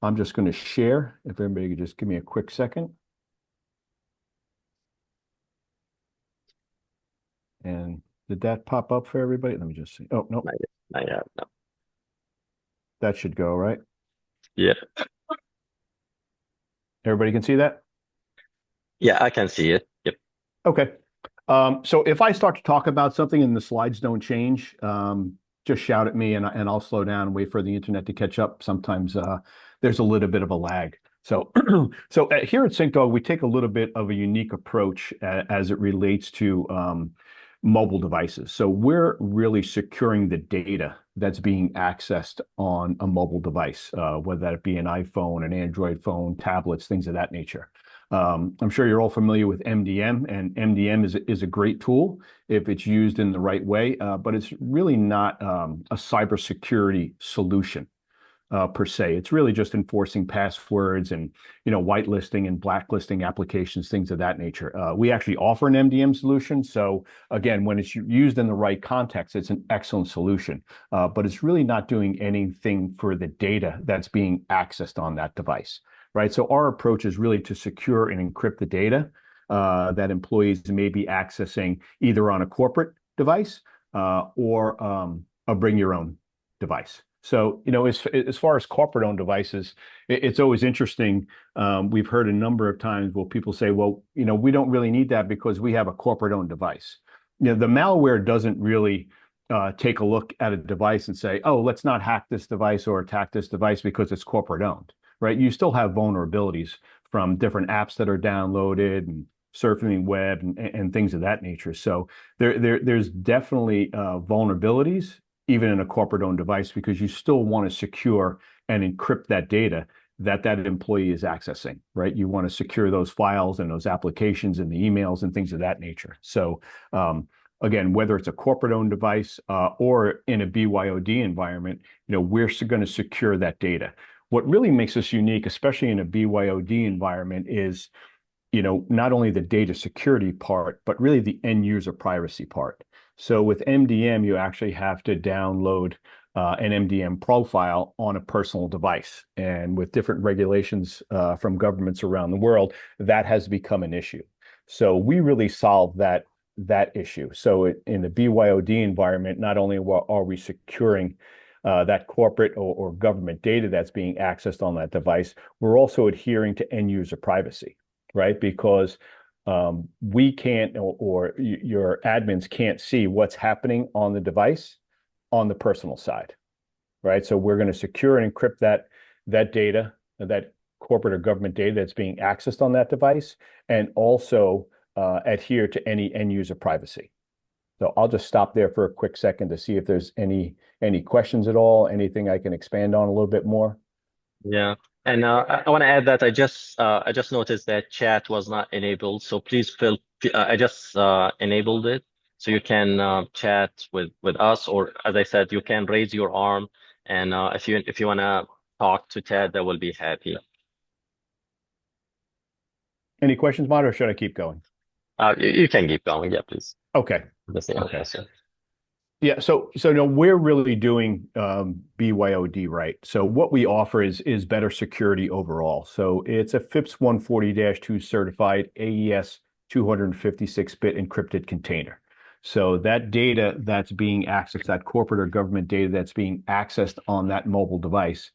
I'm just going to share. If everybody could just give me a quick second. And did that pop up for everybody? Let me just see. Oh, no, Not yet, not yet, no. that should go, right? Yeah, Everybody can see that? yeah, I can see it. Yep. Okay. So if I start to talk about something and the slides don't change, just shout at me and I'll slow down and wait for the internet to catch up. Sometimes there's a little bit of a lag. So, here at SyncDog, we take a little bit of a unique approach as it relates to mobile devices. So we're really securing the data that's being accessed on a mobile device, whether that be an iPhone, an Android phone, tablets, things of that nature. I'm sure you're all familiar with MDM, and MDM is a great tool if it's used in the right way, but it's really not a cybersecurity solution per se. It's really just enforcing passwords and whitelisting and blacklisting applications, things of that nature. We actually offer an MDM solution, so again, when it's used in the right context, it's an excellent solution. But it's really not doing anything for the data that's being accessed on that device. Right. So our approach is really to secure and encrypt the data that employees may be accessing either on a corporate device or a bring your own device. So, as far as corporate-owned devices, it's always interesting. We've heard a number of times where people say, well, we don't really need that because we have a corporate-owned device. The malware doesn't really take a look at a device and say, oh, let's not hack this device or attack this device because it's corporate-owned. Right? You still have vulnerabilities from different apps that are downloaded and surfing the web and things of that nature. So there's definitely vulnerabilities even in a corporate-owned device because you still want to secure and encrypt that data that employee is accessing, right? You want to secure those files and those applications and the emails and things of that nature. So again, whether it's a corporate-owned device or in a BYOD environment, we're going to secure that data. What really makes us unique, especially in a BYOD environment, is not only the data security part, but really the end user privacy part. So with MDM, you actually have to download an MDM profile on a personal device. And with different regulations from governments around the world, that has become an issue. So we really solve that issue. So in the BYOD environment, not only are we securing that corporate or government data that's being accessed on that device, we're also adhering to end user privacy, right? Because we can't or your admins can't see what's happening on the device on the personal side, right? So we're going to secure and encrypt that data, that corporate or government data that's being accessed on that device, and also adhere to any end user privacy. So I'll just stop there for a quick second to see if there's any questions at all, anything I can expand on a little bit more. Yeah. And I want to add that I just noticed that chat was not enabled. So please feel I just enabled it so you can chat with us, or as I said, you can raise your arm, and if you want to talk to Ted, that will be happy. Any questions, Mod, or should I keep going? You can keep going. Yeah, please. Okay. The same Okay. answer. Yeah, so no, we're really doing BYOD right. So what we offer is better security overall. So it's a FIPS 140-2 certified AES 256-bit encrypted container. So that data that's being accessed, that corporate or government data that's being accessed on that mobile device,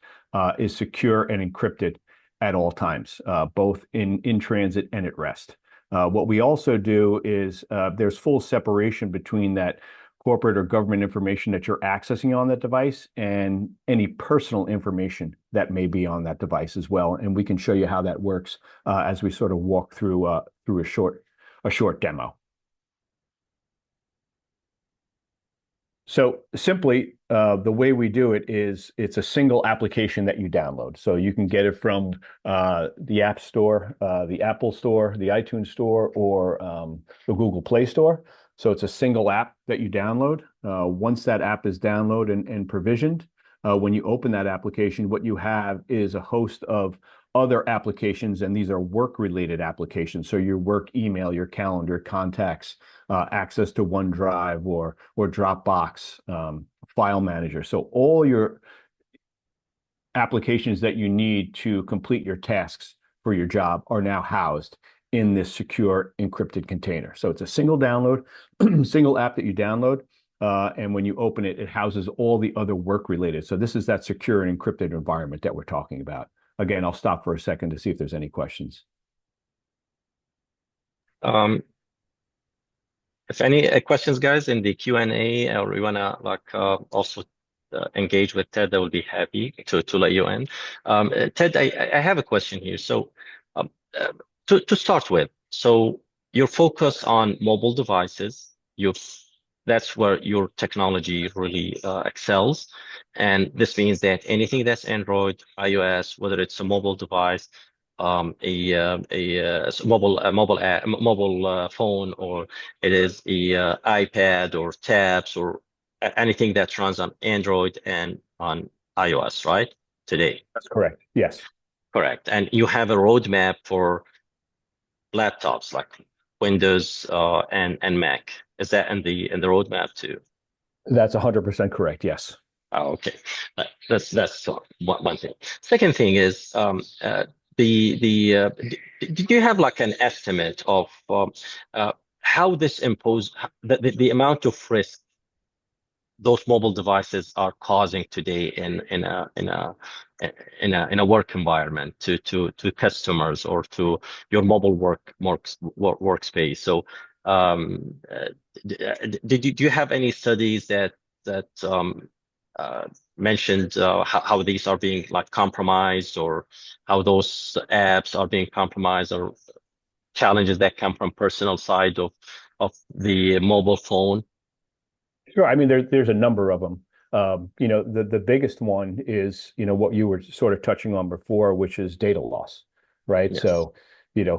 is secure and encrypted at all times, both in transit and at rest. What we also do is there's full separation between that corporate or government information that you're accessing on that device and any personal information that may be on that device as well. And we can show you how that works as we sort of walk through a short demo. So simply, the way we do it is it's a single application that you download. So you can get it from the App Store, the Apple Store, the iTunes Store, or the Google Play Store. So it's a single app that you download. Once that app is downloaded and provisioned, when you open that application, what you have is a host of other applications, and these are work-related applications. So your work email, your calendar, contacts, access to OneDrive or Dropbox, file manager. So all your applications that you need to complete your tasks for your job are now housed in this secure encrypted container. So it's a single download, single app that you download. And when you open it, it houses all the other work related. So this is that secure and encrypted environment that we're talking about. Again, I'll stop for a second to see if there's any questions. If any questions, guys, in the Q&A, or we wanna also engage with Ted, I will be happy to let you in. Ted, I have a question here. So um, to start with, so your focus on mobile devices, that's where your technology really excels. And this means that anything that's Android, iOS, whether it's a mobile device, mobile phone, or it is a iPad or tabs or anything that runs on Android and on iOS, right? Today. That's correct. Yes. Correct. And you have a roadmap for laptops like Windows and Mac. Is that in the roadmap too? That's 100% correct. Yes. Oh, okay. That's one thing. Second thing is do you have like an estimate of how this the amount of risk those mobile devices are causing today in a work environment to customers or to your mobile workspace? So do you have any studies that mentioned how these are being like compromised, or how those apps are being compromised, or challenges that come from personal side of the mobile phone? Sure. I mean, there's a number of them. The biggest one is, what you were sort of touching on before, which is data loss, right? Yes. So,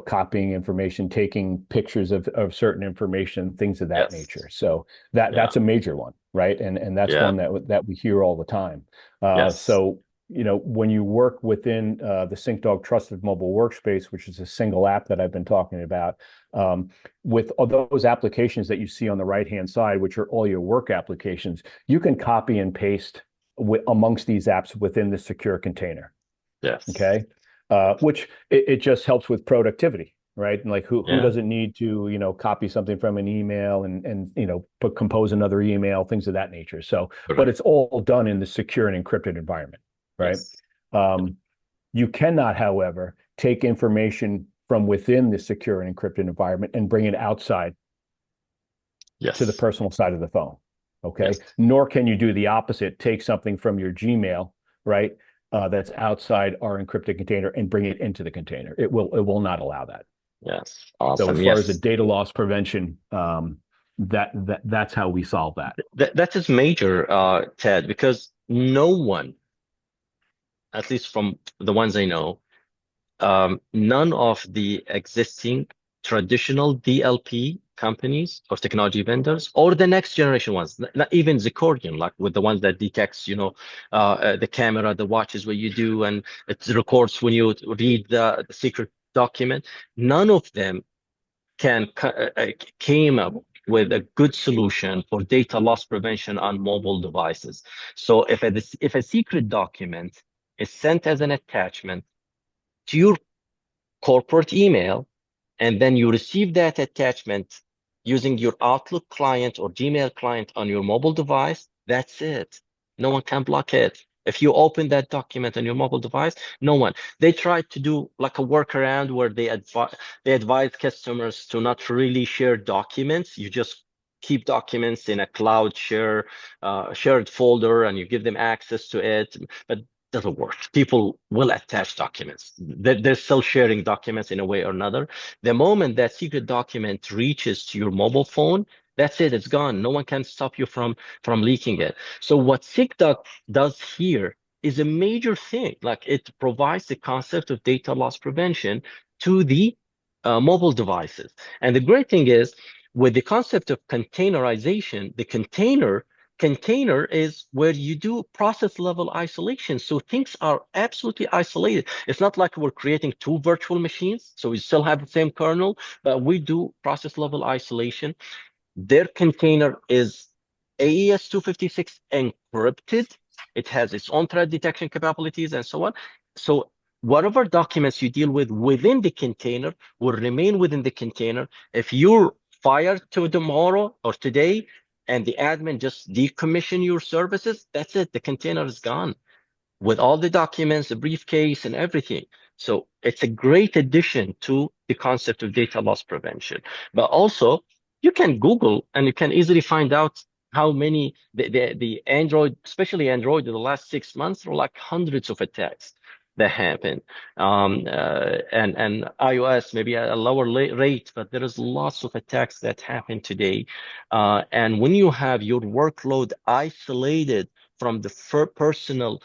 copying information, taking pictures of certain information, things of that Yes. nature. So Yeah. that's a major one, right? And that's Yeah. one that we hear all the time. Yes. So, when you work within the SyncDog Trusted Mobile Workspace, which is a single app that I've been talking about, with all those applications that you see on the right-hand side, which are all your work applications, you can copy and paste amongst these apps within the secure container. Yes. Okay. Which it just helps with productivity, right? And like who Yeah. doesn't need to, copy something from an email and compose another email, things of that nature. So, but Correct. it's all done in the secure and encrypted environment, right? Yes. You cannot, however, take information from within the secure and encrypted environment and bring it outside to the Yes. personal side of the phone. Okay. Yes. Nor can you do the opposite, take something from your Gmail, right? That's outside our encrypted container and bring it into the container. It will not allow that. Yes. So Awesome. as far as the Yes. data loss prevention, that's how we solve that. That is major, Ted, because no one, at least from the ones I know, none of the existing traditional DLP companies or technology vendors, or the next generation ones, not even Zirconium, like with the ones that detects, the camera, the watches, what you do, and it records when you read the secret document. None of them came up with a good solution for data loss prevention on mobile devices. So if a secret document is sent as an attachment to your corporate email, and then you receive that attachment using your Outlook client or Gmail client on your mobile device, that's it. No one can block it. If you open that document on your mobile device, no one. They tried to do like a workaround where they advise customers to not really share documents. You just keep documents in a cloud shared folder, and you give them access to it, but it doesn't work. People will attach documents. They're still sharing documents in a way or another. The moment that secret document reaches to your mobile phone, that's it, it's gone. No one can stop you from leaking it. So what SyncDog does here is a major thing. Like, it provides the concept of data loss prevention to the mobile devices. And the great thing is, with the concept of containerization, the container is where you do process level isolation. So things are absolutely isolated. It's not like we're creating two virtual machines. So we still have the same kernel, but we do process level isolation. Their container is AES 256 encrypted. It has its own threat detection capabilities and so on. So whatever documents you deal with within the container will remain within the container. If you're fired to tomorrow or today and the admin just decommission your services, that's it. The container is gone with all the documents, the briefcase, and everything. So it's a great addition to the concept of data loss prevention. But also, you can Google and you can easily find out how many the Android, especially Android, in the last 6 months, there were like hundreds of attacks that happen. And iOS maybe at a lower rate, but there is lots of attacks that happen today. And when you have your workload isolated from the personal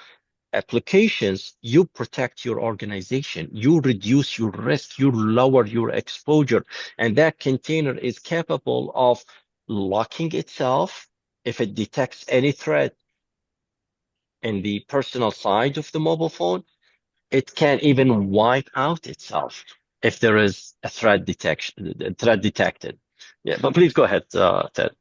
applications, you protect your organization, you reduce your risk, you lower your exposure, and that container is capable of locking itself if it detects any threat in the personal side of the mobile phone. It can even wipe out itself if there is a threat detected. Yeah, but please go ahead, Ted.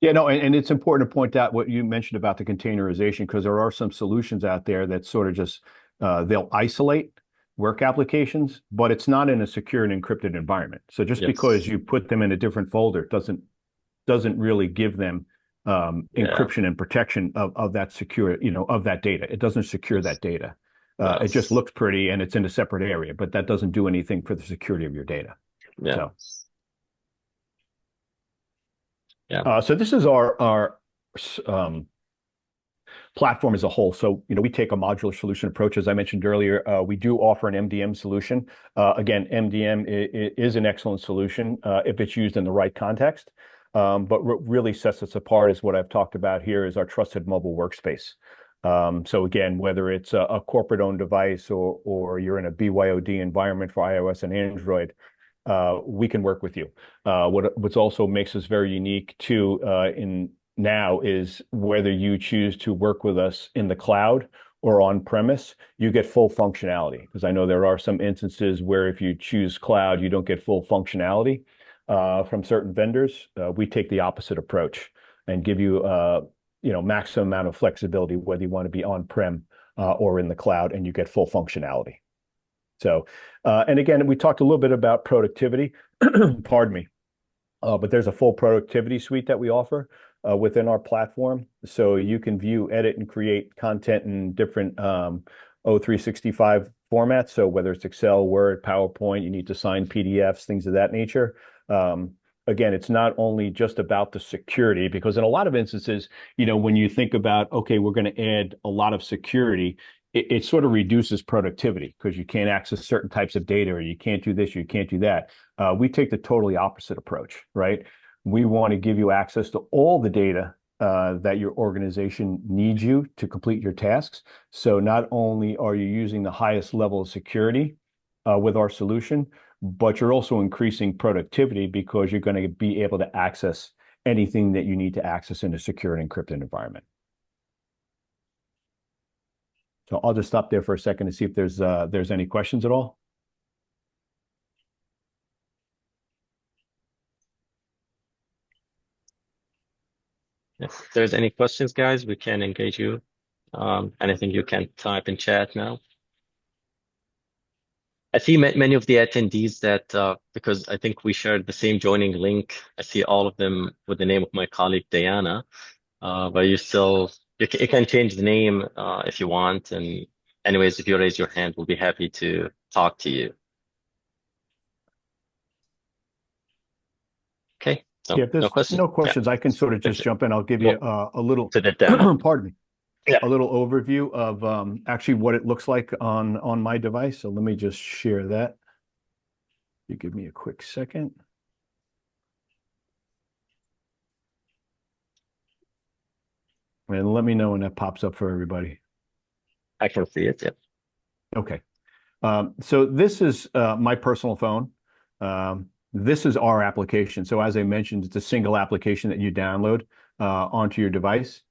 Yeah, no, and it's important to point out what you mentioned about the containerization, because there are some solutions out there that sort of just they'll isolate work applications, but it's not in a secure and encrypted environment. So just because Yes. you put them in a different folder doesn't really give them Yeah. encryption and protection of that secure, of that data. It doesn't secure Yes. that data. It just Yes. looks pretty and it's in a separate area, but that doesn't do anything for the security of your data. Yeah. So, Yeah. so this is our um, platform as a whole. So, we take a modular solution approach. As I mentioned earlier, we do offer an MDM solution. Again, MDM is an excellent solution if it's used in the right context. But what really sets us apart is what I've talked about here is our trusted mobile workspace. So again, whether it's a corporate-owned device or you're in a BYOD environment for iOS and Android, we can work with you. What's also makes us very unique too in now is whether you choose to work with us in the cloud or on premise, you get full functionality. Because I know there are some instances where if you choose cloud, you don't get full functionality from certain vendors. We take the opposite approach and give you maximum amount of flexibility, whether you want to be on-prem or in the cloud, and you get full functionality. So, and again, we talked a little bit about productivity. Pardon me. But there's a full productivity suite that we offer within our platform. So you can view, edit, and create content in different O365 formats. So whether it's Excel, Word, PowerPoint, you need to sign PDFs, things of that nature. Um, Again, it's not only just about the security, because in a lot of instances, when you think about, okay, we're going to add a lot of security, it sort of reduces productivity because you can't access certain types of data or you can't do this, you can't do that. We take the totally opposite approach, right? We want to give you access to all the data that your organization needs you to complete your tasks. So not only are you using the highest level of security with our solution, but you're also increasing productivity because you're going to be able to access anything that you need to access in a secure and encrypted environment. So I'll just stop there for a second to see if there's any questions at all. If there's any questions, guys, we can engage you. Anything you can type in chat now. I see many of the attendees that, because I think we shared the same joining link, I see all of them with the name of my colleague Diana. But you can change the name if you want. And anyways, if you raise your hand, we'll be happy to talk to you. Okay. No, Yeah, if no there's question. no Yeah, questions, I can sort of just let's jump in. I'll give you move a little, to the demo. pardon me, Yeah. a little overview of actually what it looks like on my device. So let me just share that. You give me a quick second. And let me know when that pops up for everybody. I can see it. Yeah. Okay. So this is my personal phone. This is our application. So as I mentioned, it's a single application that you download onto your device.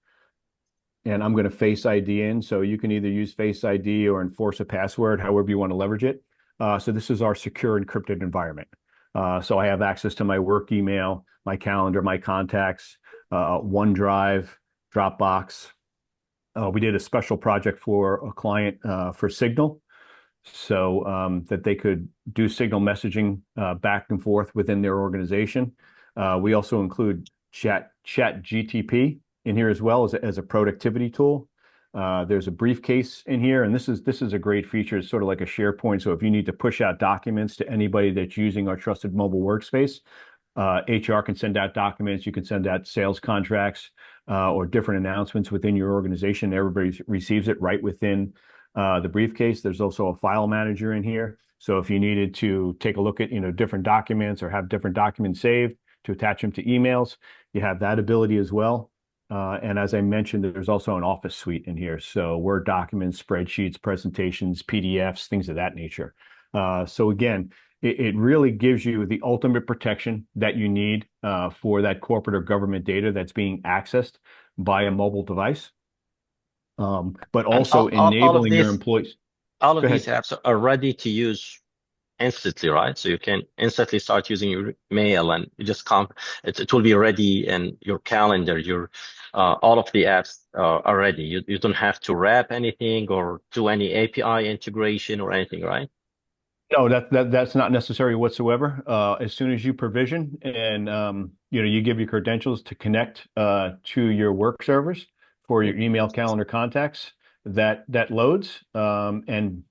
And I'm going to Face ID in. So you can either use Face ID or enforce a password, however you want to leverage it. So this is our secure encrypted environment. So I have access to my work email, my calendar, my contacts, OneDrive, Dropbox. We did a special project for a client for Signal so that they could do Signal messaging back and forth within their organization. We also include Chat GTP in here as well as a productivity tool. There's a briefcase in here, and this is a great feature. It's sort of like a SharePoint. So if you need to push out documents to anybody that's using our trusted mobile workspace, HR can send out documents. You can send out sales contracts or different announcements within your organization. Everybody receives it right within the briefcase. There's also a file manager in here. So if you needed to take a look at different documents or have different documents saved to attach them to emails, you have that ability as well. And as I mentioned, there's also an Office suite in here. So Word documents, spreadsheets, presentations, PDFs, things of that nature. So again, it really gives you the ultimate protection that you need for that corporate or government data that's being accessed by a mobile device, but And also all of enabling your these employees. all Go of these ahead. apps are ready to use instantly, right? So you can instantly start using your mail and you just come, it will be ready in your calendar. Your all of the apps are ready. You don't have to wrap anything or do any API integration or anything, right? No, that's not necessary whatsoever. As soon as you provision and you give your credentials to connect to your work servers for your email calendar contacts, that loads and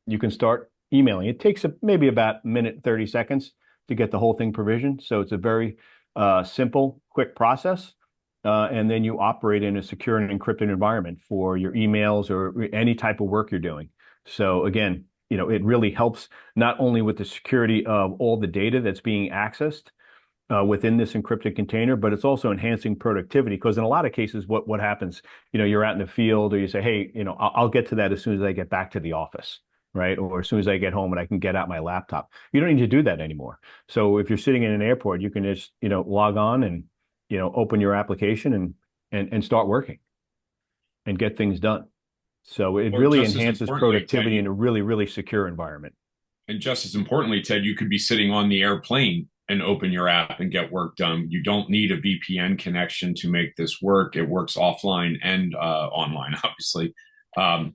you can start emailing. It takes maybe about a minute, 30 seconds to get the whole thing provisioned. So it's a very simple, quick process. And then you operate in a secure and encrypted environment for your emails or any type of work you're doing. So again, it really helps not only with the security of all the data that's being accessed within this encrypted container, but it's also enhancing productivity because in a lot of cases, what happens, you're out in the field or you say, hey, I'll get to that as soon as I get back to the office, right? Or as soon as I get home and I can get out my laptop. You don't need to do that anymore. So if you're sitting in an airport, you can just, log on and, open your application and start working and get things done. So it Or really just as enhances importantly, Ted, productivity in a really, really secure environment. and just as importantly, Ted, you could be sitting on the airplane and open your app and get work done. You don't need a VPN connection to make this work. It works offline and online, obviously. Um,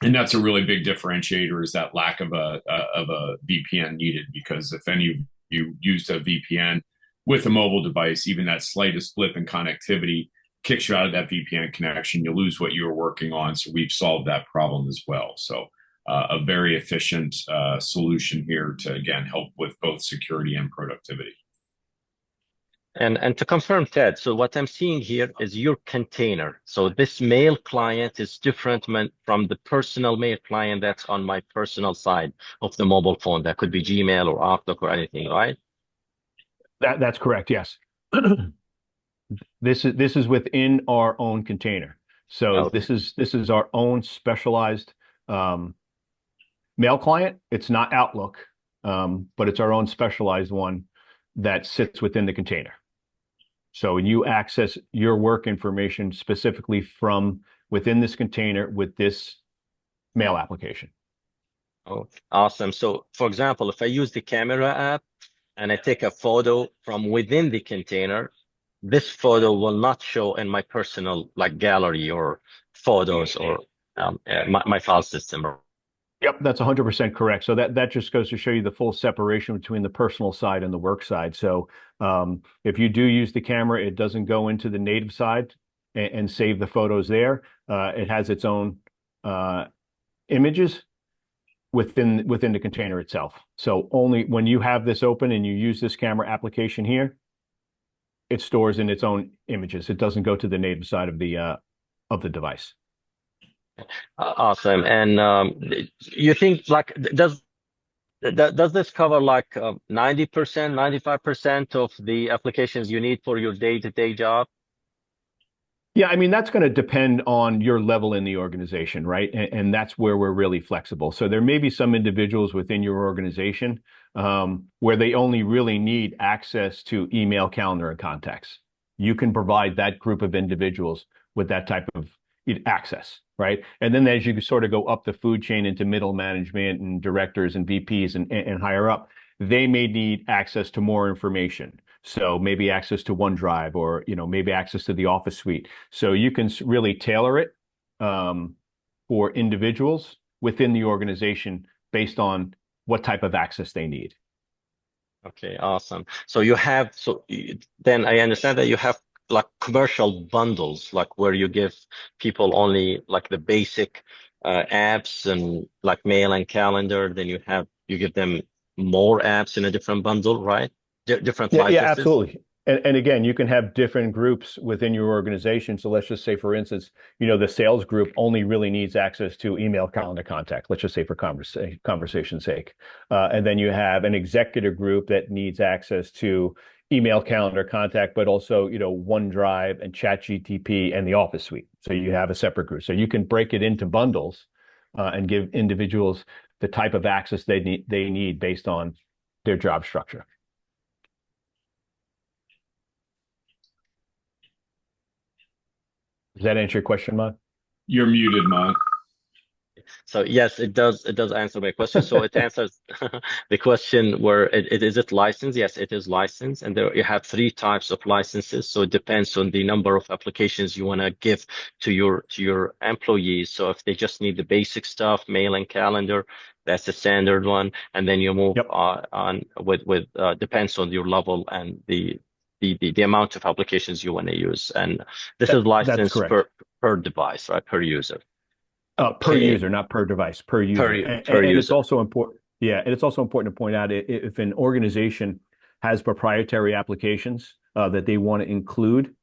and that's a really big differentiator is that lack of a VPN needed, because if any of you used a VPN with a mobile device, even that slightest blip in connectivity kicks you out of that VPN connection. You lose what you were working on. So we've solved that problem as well. So a very efficient solution here to, again, help with both security and productivity. And to confirm, Ted, so what I'm seeing here is your container. So this mail client is different from the personal mail client that's on my personal side of the mobile phone. That could be Gmail or Outlook or anything, right? That's correct. Yes. This is within our own container. So Okay. this is our own specialized um, mail client. It's not Outlook, but it's our own specialized one that sits within the container. So you access your work information specifically from within this container with this mail application. Oh, awesome. So for example, if I use the camera app and I take a photo from within the container, this photo will not show in my personal like gallery or photos or my file system. Yep, that's 100% correct. So that just goes to show you the full separation between the personal side and the work side. So if you do use the camera, it doesn't go into the native side and save the photos there. It has its own images within the container itself. So only when you have this open and you use this camera application here, it stores in its own images. It doesn't go to the native side of the device. Awesome. And you think like does this cover like 90%, 95% of the applications you need for your day-to-day job? Yeah, I mean, that's going to depend on your level in the organization, right? And that's where we're really flexible. So there may be some individuals within your organization where they only really need access to email, calendar, and contacts. You can provide that group of individuals with that type of access, right? And then as you sort of go up the food chain into middle management and directors and VPs and higher up, they may need access to more information. So maybe access to OneDrive or, maybe access to the Office suite. So you can really tailor it for individuals within the organization based on what type of access they need. Okay, awesome. Then I understand that you have like commercial bundles, like where you give people only like the basic apps and like mail and calendar. Then you give them more apps in a different bundle, right? Different Yeah, licenses. absolutely. And again, you can have different groups within your organization. So let's just say, for instance, the sales group only really needs access to email, calendar, contact. Let's just say for conversation's sake. And then you have an executive group that needs access to email, calendar, contact, but also, OneDrive and ChatGTP and the Office suite. So you have a separate group. So you can break it into bundles and give individuals the type of access they need based on their job structure. Does that answer your question, Mod? You're muted, Mod. So yes, it does. It does answer my question. So it answers the question where is it licensed? Yes, it is licensed, and there you have three types of licenses. So it depends on the number of applications you want to give to your employees. So if they just need the basic stuff, mail and calendar, that's the standard one, and then you move Yep. on with depends on your level and the amount of applications you want to use. And this is That's licensed correct. per device, right? Per user. Per Okay, user, not per device, per user. per And it's user. also important. Yeah, and it's also important to point out if an organization has proprietary applications that they want to include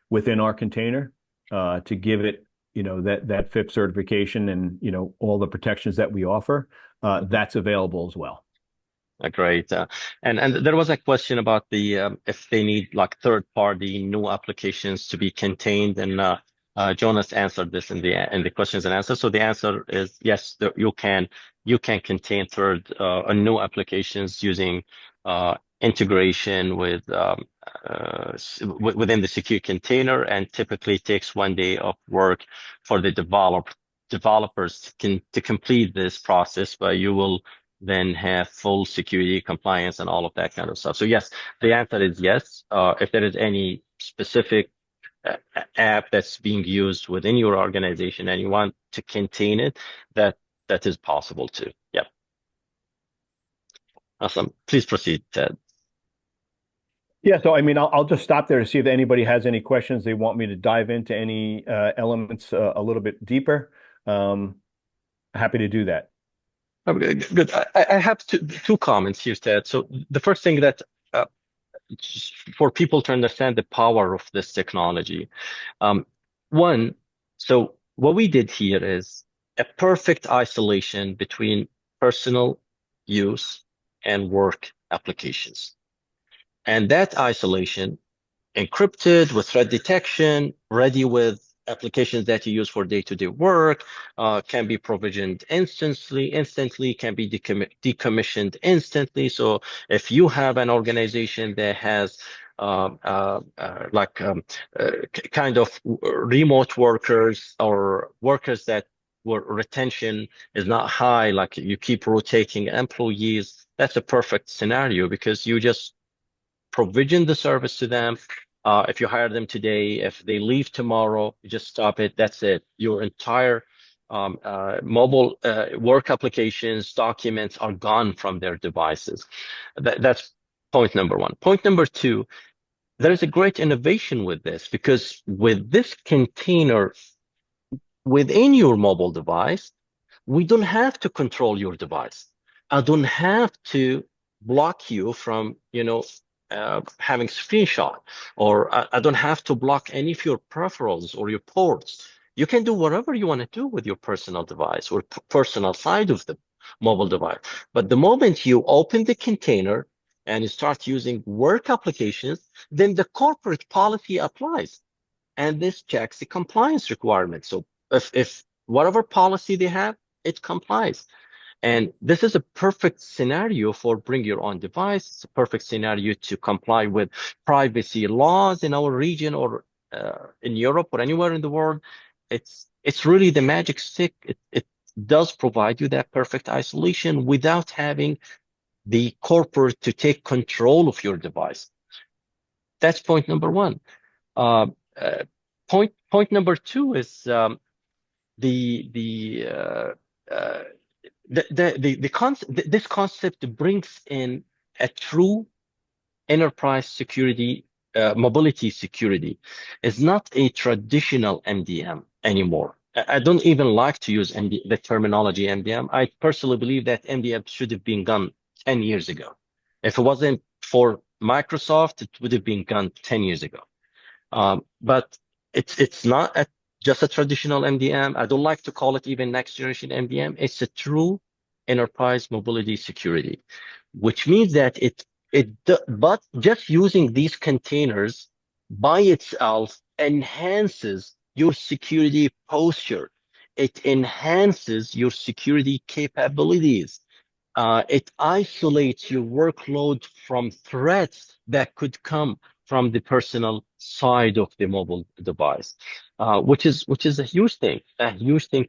within our container to give it, that FIP certification and, all the protections that we offer, that's available as well. Great. And there was a question about the if they need like third-party new applications to be contained, and Jonas answered this in the questions and answers. So the answer is yes, you can contain new applications using integration within the secure container, and typically takes 1 day of work for the developers to complete this process, but you will then have full security compliance and all of that kind of stuff. So yes, the answer is yes. If there is any specific app that's being used within your organization and you want to contain it, that is possible too. Yep. Awesome. Please proceed, Ted. Yeah, so I mean, I'll just stop there to see if anybody has any questions they want me to dive into any elements a little bit deeper. Happy to do that. Okay, good. I have two comments here, Ted. So the first thing that just for people to understand the power of this technology. One, so what we did here is a perfect isolation between personal use and work applications. And that isolation, encrypted with threat detection, ready with applications that you use for day-to-day work, can be provisioned instantly, can be decommissioned instantly. So if you have an organization that has kind of remote workers or workers that where retention is not high, like you keep rotating employees, that's a perfect scenario because you just provision the service to them. If you hire them today, if they leave tomorrow, you just stop it. That's it. Your entire mobile work applications, documents are gone from their devices. That's point number one. Point number two, there is a great innovation with this because with this container within your mobile device, we don't have to control your device. I don't have to block you from, having screenshot, or I don't have to block any of your peripherals or your ports. You can do whatever you want to do with your personal device or personal side of the mobile device. But the moment you open the container and you start using work applications, then the corporate policy applies. And this checks the compliance requirements. So if whatever policy they have, it complies. And this is a perfect scenario for bring your own device. It's a perfect scenario to comply with privacy laws in our region or in Europe or anywhere in the world. It's really the magic stick. It does provide you that perfect isolation without having the corporate to take control of your device. That's point number one. Uh, uh, point number two is the uh, this concept brings in a true enterprise security, mobility security. Is not a traditional MDM anymore. I don't even like to use the terminology MDM. I personally believe that MDM should have been gone 10 years ago. If it wasn't for Microsoft, it would have been gone 10 years ago. But it's not just a traditional MDM. I don't like to call it even next generation MDM. It's a true enterprise mobility security, which means that but just using these containers by itself enhances your security posture. It enhances your security capabilities. It isolates your workload from threats that could come from the personal side of the mobile device, which is a huge thing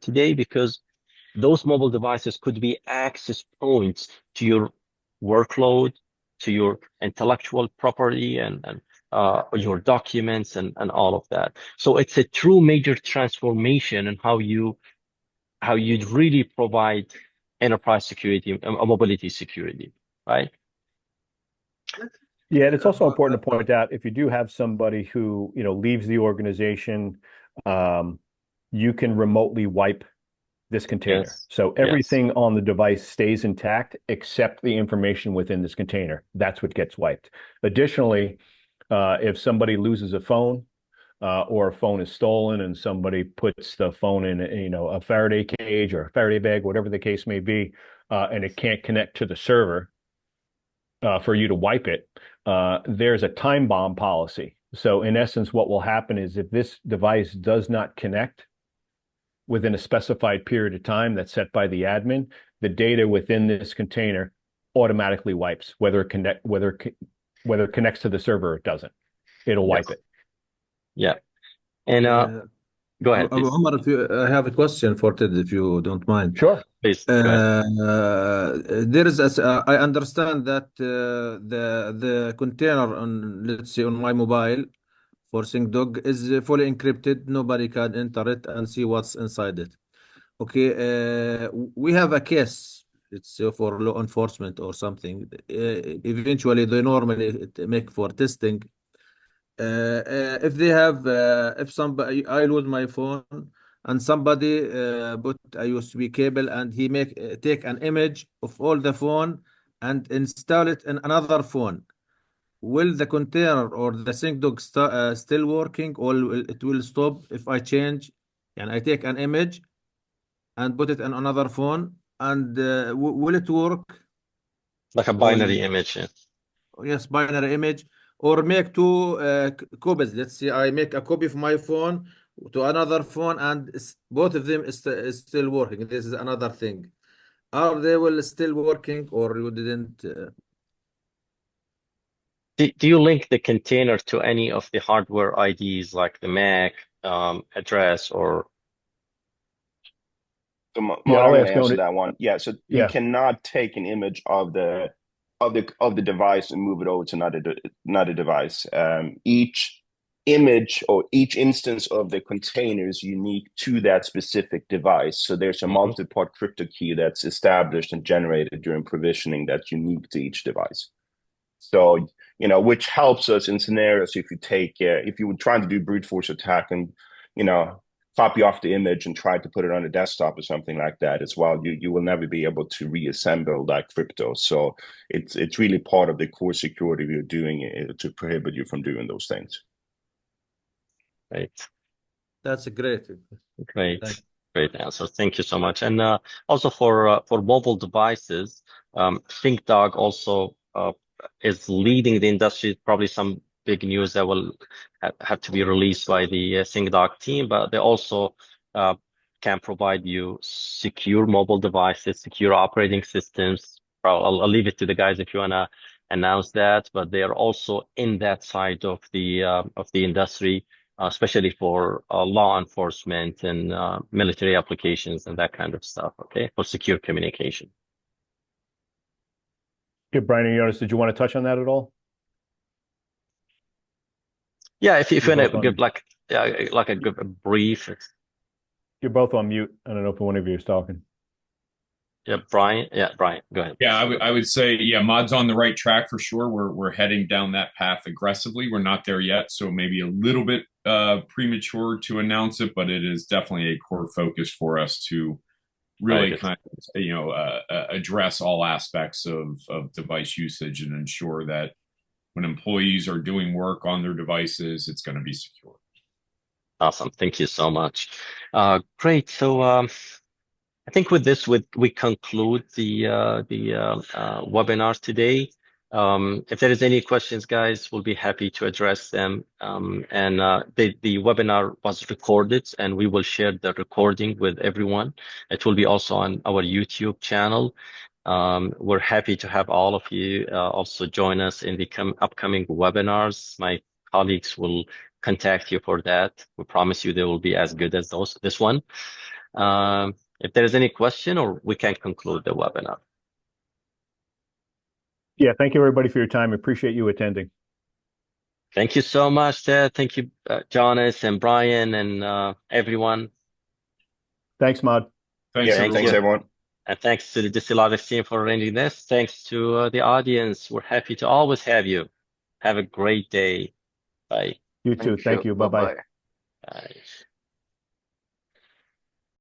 today, because those mobile devices could be access points to your workload, to your intellectual property, and your documents and all of that. So it's a true major transformation in how you'd really provide enterprise security, mobility security, right? Yeah, and it's also important to point out if you do have somebody who, leaves the organization, you can remotely wipe this container. Yes. So everything on the device stays intact except the information within this container. That's what gets wiped. Additionally, if somebody loses a phone, or a phone is stolen and somebody puts the phone in, a Faraday cage or a Faraday bag, whatever the case may be, and it can't connect to the server for you to wipe it, there's a time bomb policy. So in essence, what will happen is if this device does not connect within a specified period of time that's set by the admin, the data within this container automatically wipes, whether it connects to the server or it doesn't. It'll wipe it. Yeah. And go ahead, please. Omar, I have a question for Ted, if you don't mind. Sure. Please, go ahead. I understand that the container on, let's say, on my mobile for SyncDog is fully encrypted. Nobody can enter it and see what's inside it. Okay, we have a case. It's for law enforcement or something. Eventually, they normally make for testing. If they have, if somebody, I lose my phone and somebody put a USB cable and he take an image of all the phone and install it in another phone, will the container or the SyncDog still working, or it will stop if I change and I take an image and put it in another phone, and will it work? Like a binary image. Yeah. Yes, binary image, or make two copies. Let's say I make a copy of my phone to another phone, and both of them is still working. This is another thing. Are they will still working, or you didn't? Do you link the container to any of the hardware IDs like the MAC address or? So Yeah, I'm I'll going ask to answer Owen. that one. Yeah, so you Yeah. cannot take an image of the device and move it over to another device. Each image or each instance of the container is unique to that specific device. So there's a multi-part crypto key that's established and generated during provisioning that's unique to each device. So, which helps us in scenarios if you were trying to do brute force attack and, copy off the image and try to put it on a desktop or something like that as well, you will never be able to reassemble that crypto. So it's really part of the core security we're doing to prohibit you from doing those things. Right. That's great. Great. Thank Great answer. Thank you so much. And also for mobile devices, SyncDog also is leading the industry. Probably some big news that will have to be released by the SyncDog team, but they also can provide you secure mobile devices, secure operating systems. I'll leave it to the guys if you wanna announce that, but they are also in that side of the industry, especially for law enforcement and military applications and that kind of stuff. Okay, for secure communication. Okay, Brian and Jonas, did you want to touch on that at all? Yeah, if you You're want both to on- give like a brief. You're both on mute. I don't know if one of you is talking. Yeah, Brian. Yeah, Brian, go ahead. Yeah, I would say, yeah, mod's on the right track for sure. We're heading down that path aggressively. We're not there yet, so maybe a little bit premature to announce it, but it is definitely a core focus for us to really Right. kind of address all aspects of device usage and ensure that when employees are doing work on their devices, it's going to be secure. Awesome. Thank you so much. Great. So I think with this, we conclude the webinar today. If there is any questions, guys, we'll be happy to address them. And the webinar was recorded, and we will share the recording with everyone. It will be also on our YouTube channel. We're happy to have all of you also join us in the upcoming webinars. My colleagues will contact you for that. We promise you they will be as good as this one. If there is any question, or we can conclude the webinar. Yeah, thank you everybody for your time. Appreciate you attending. Thank you so much, Ted. Thank you, Jonas and Brian and everyone. Thanks, Mod. Thanks, Yeah, thanks everyone. And thanks to the Distilogix team for arranging this. Thanks to the audience. We're happy to always have you. Have a great day. Bye. You too. Thank you. Bye-bye. Bye.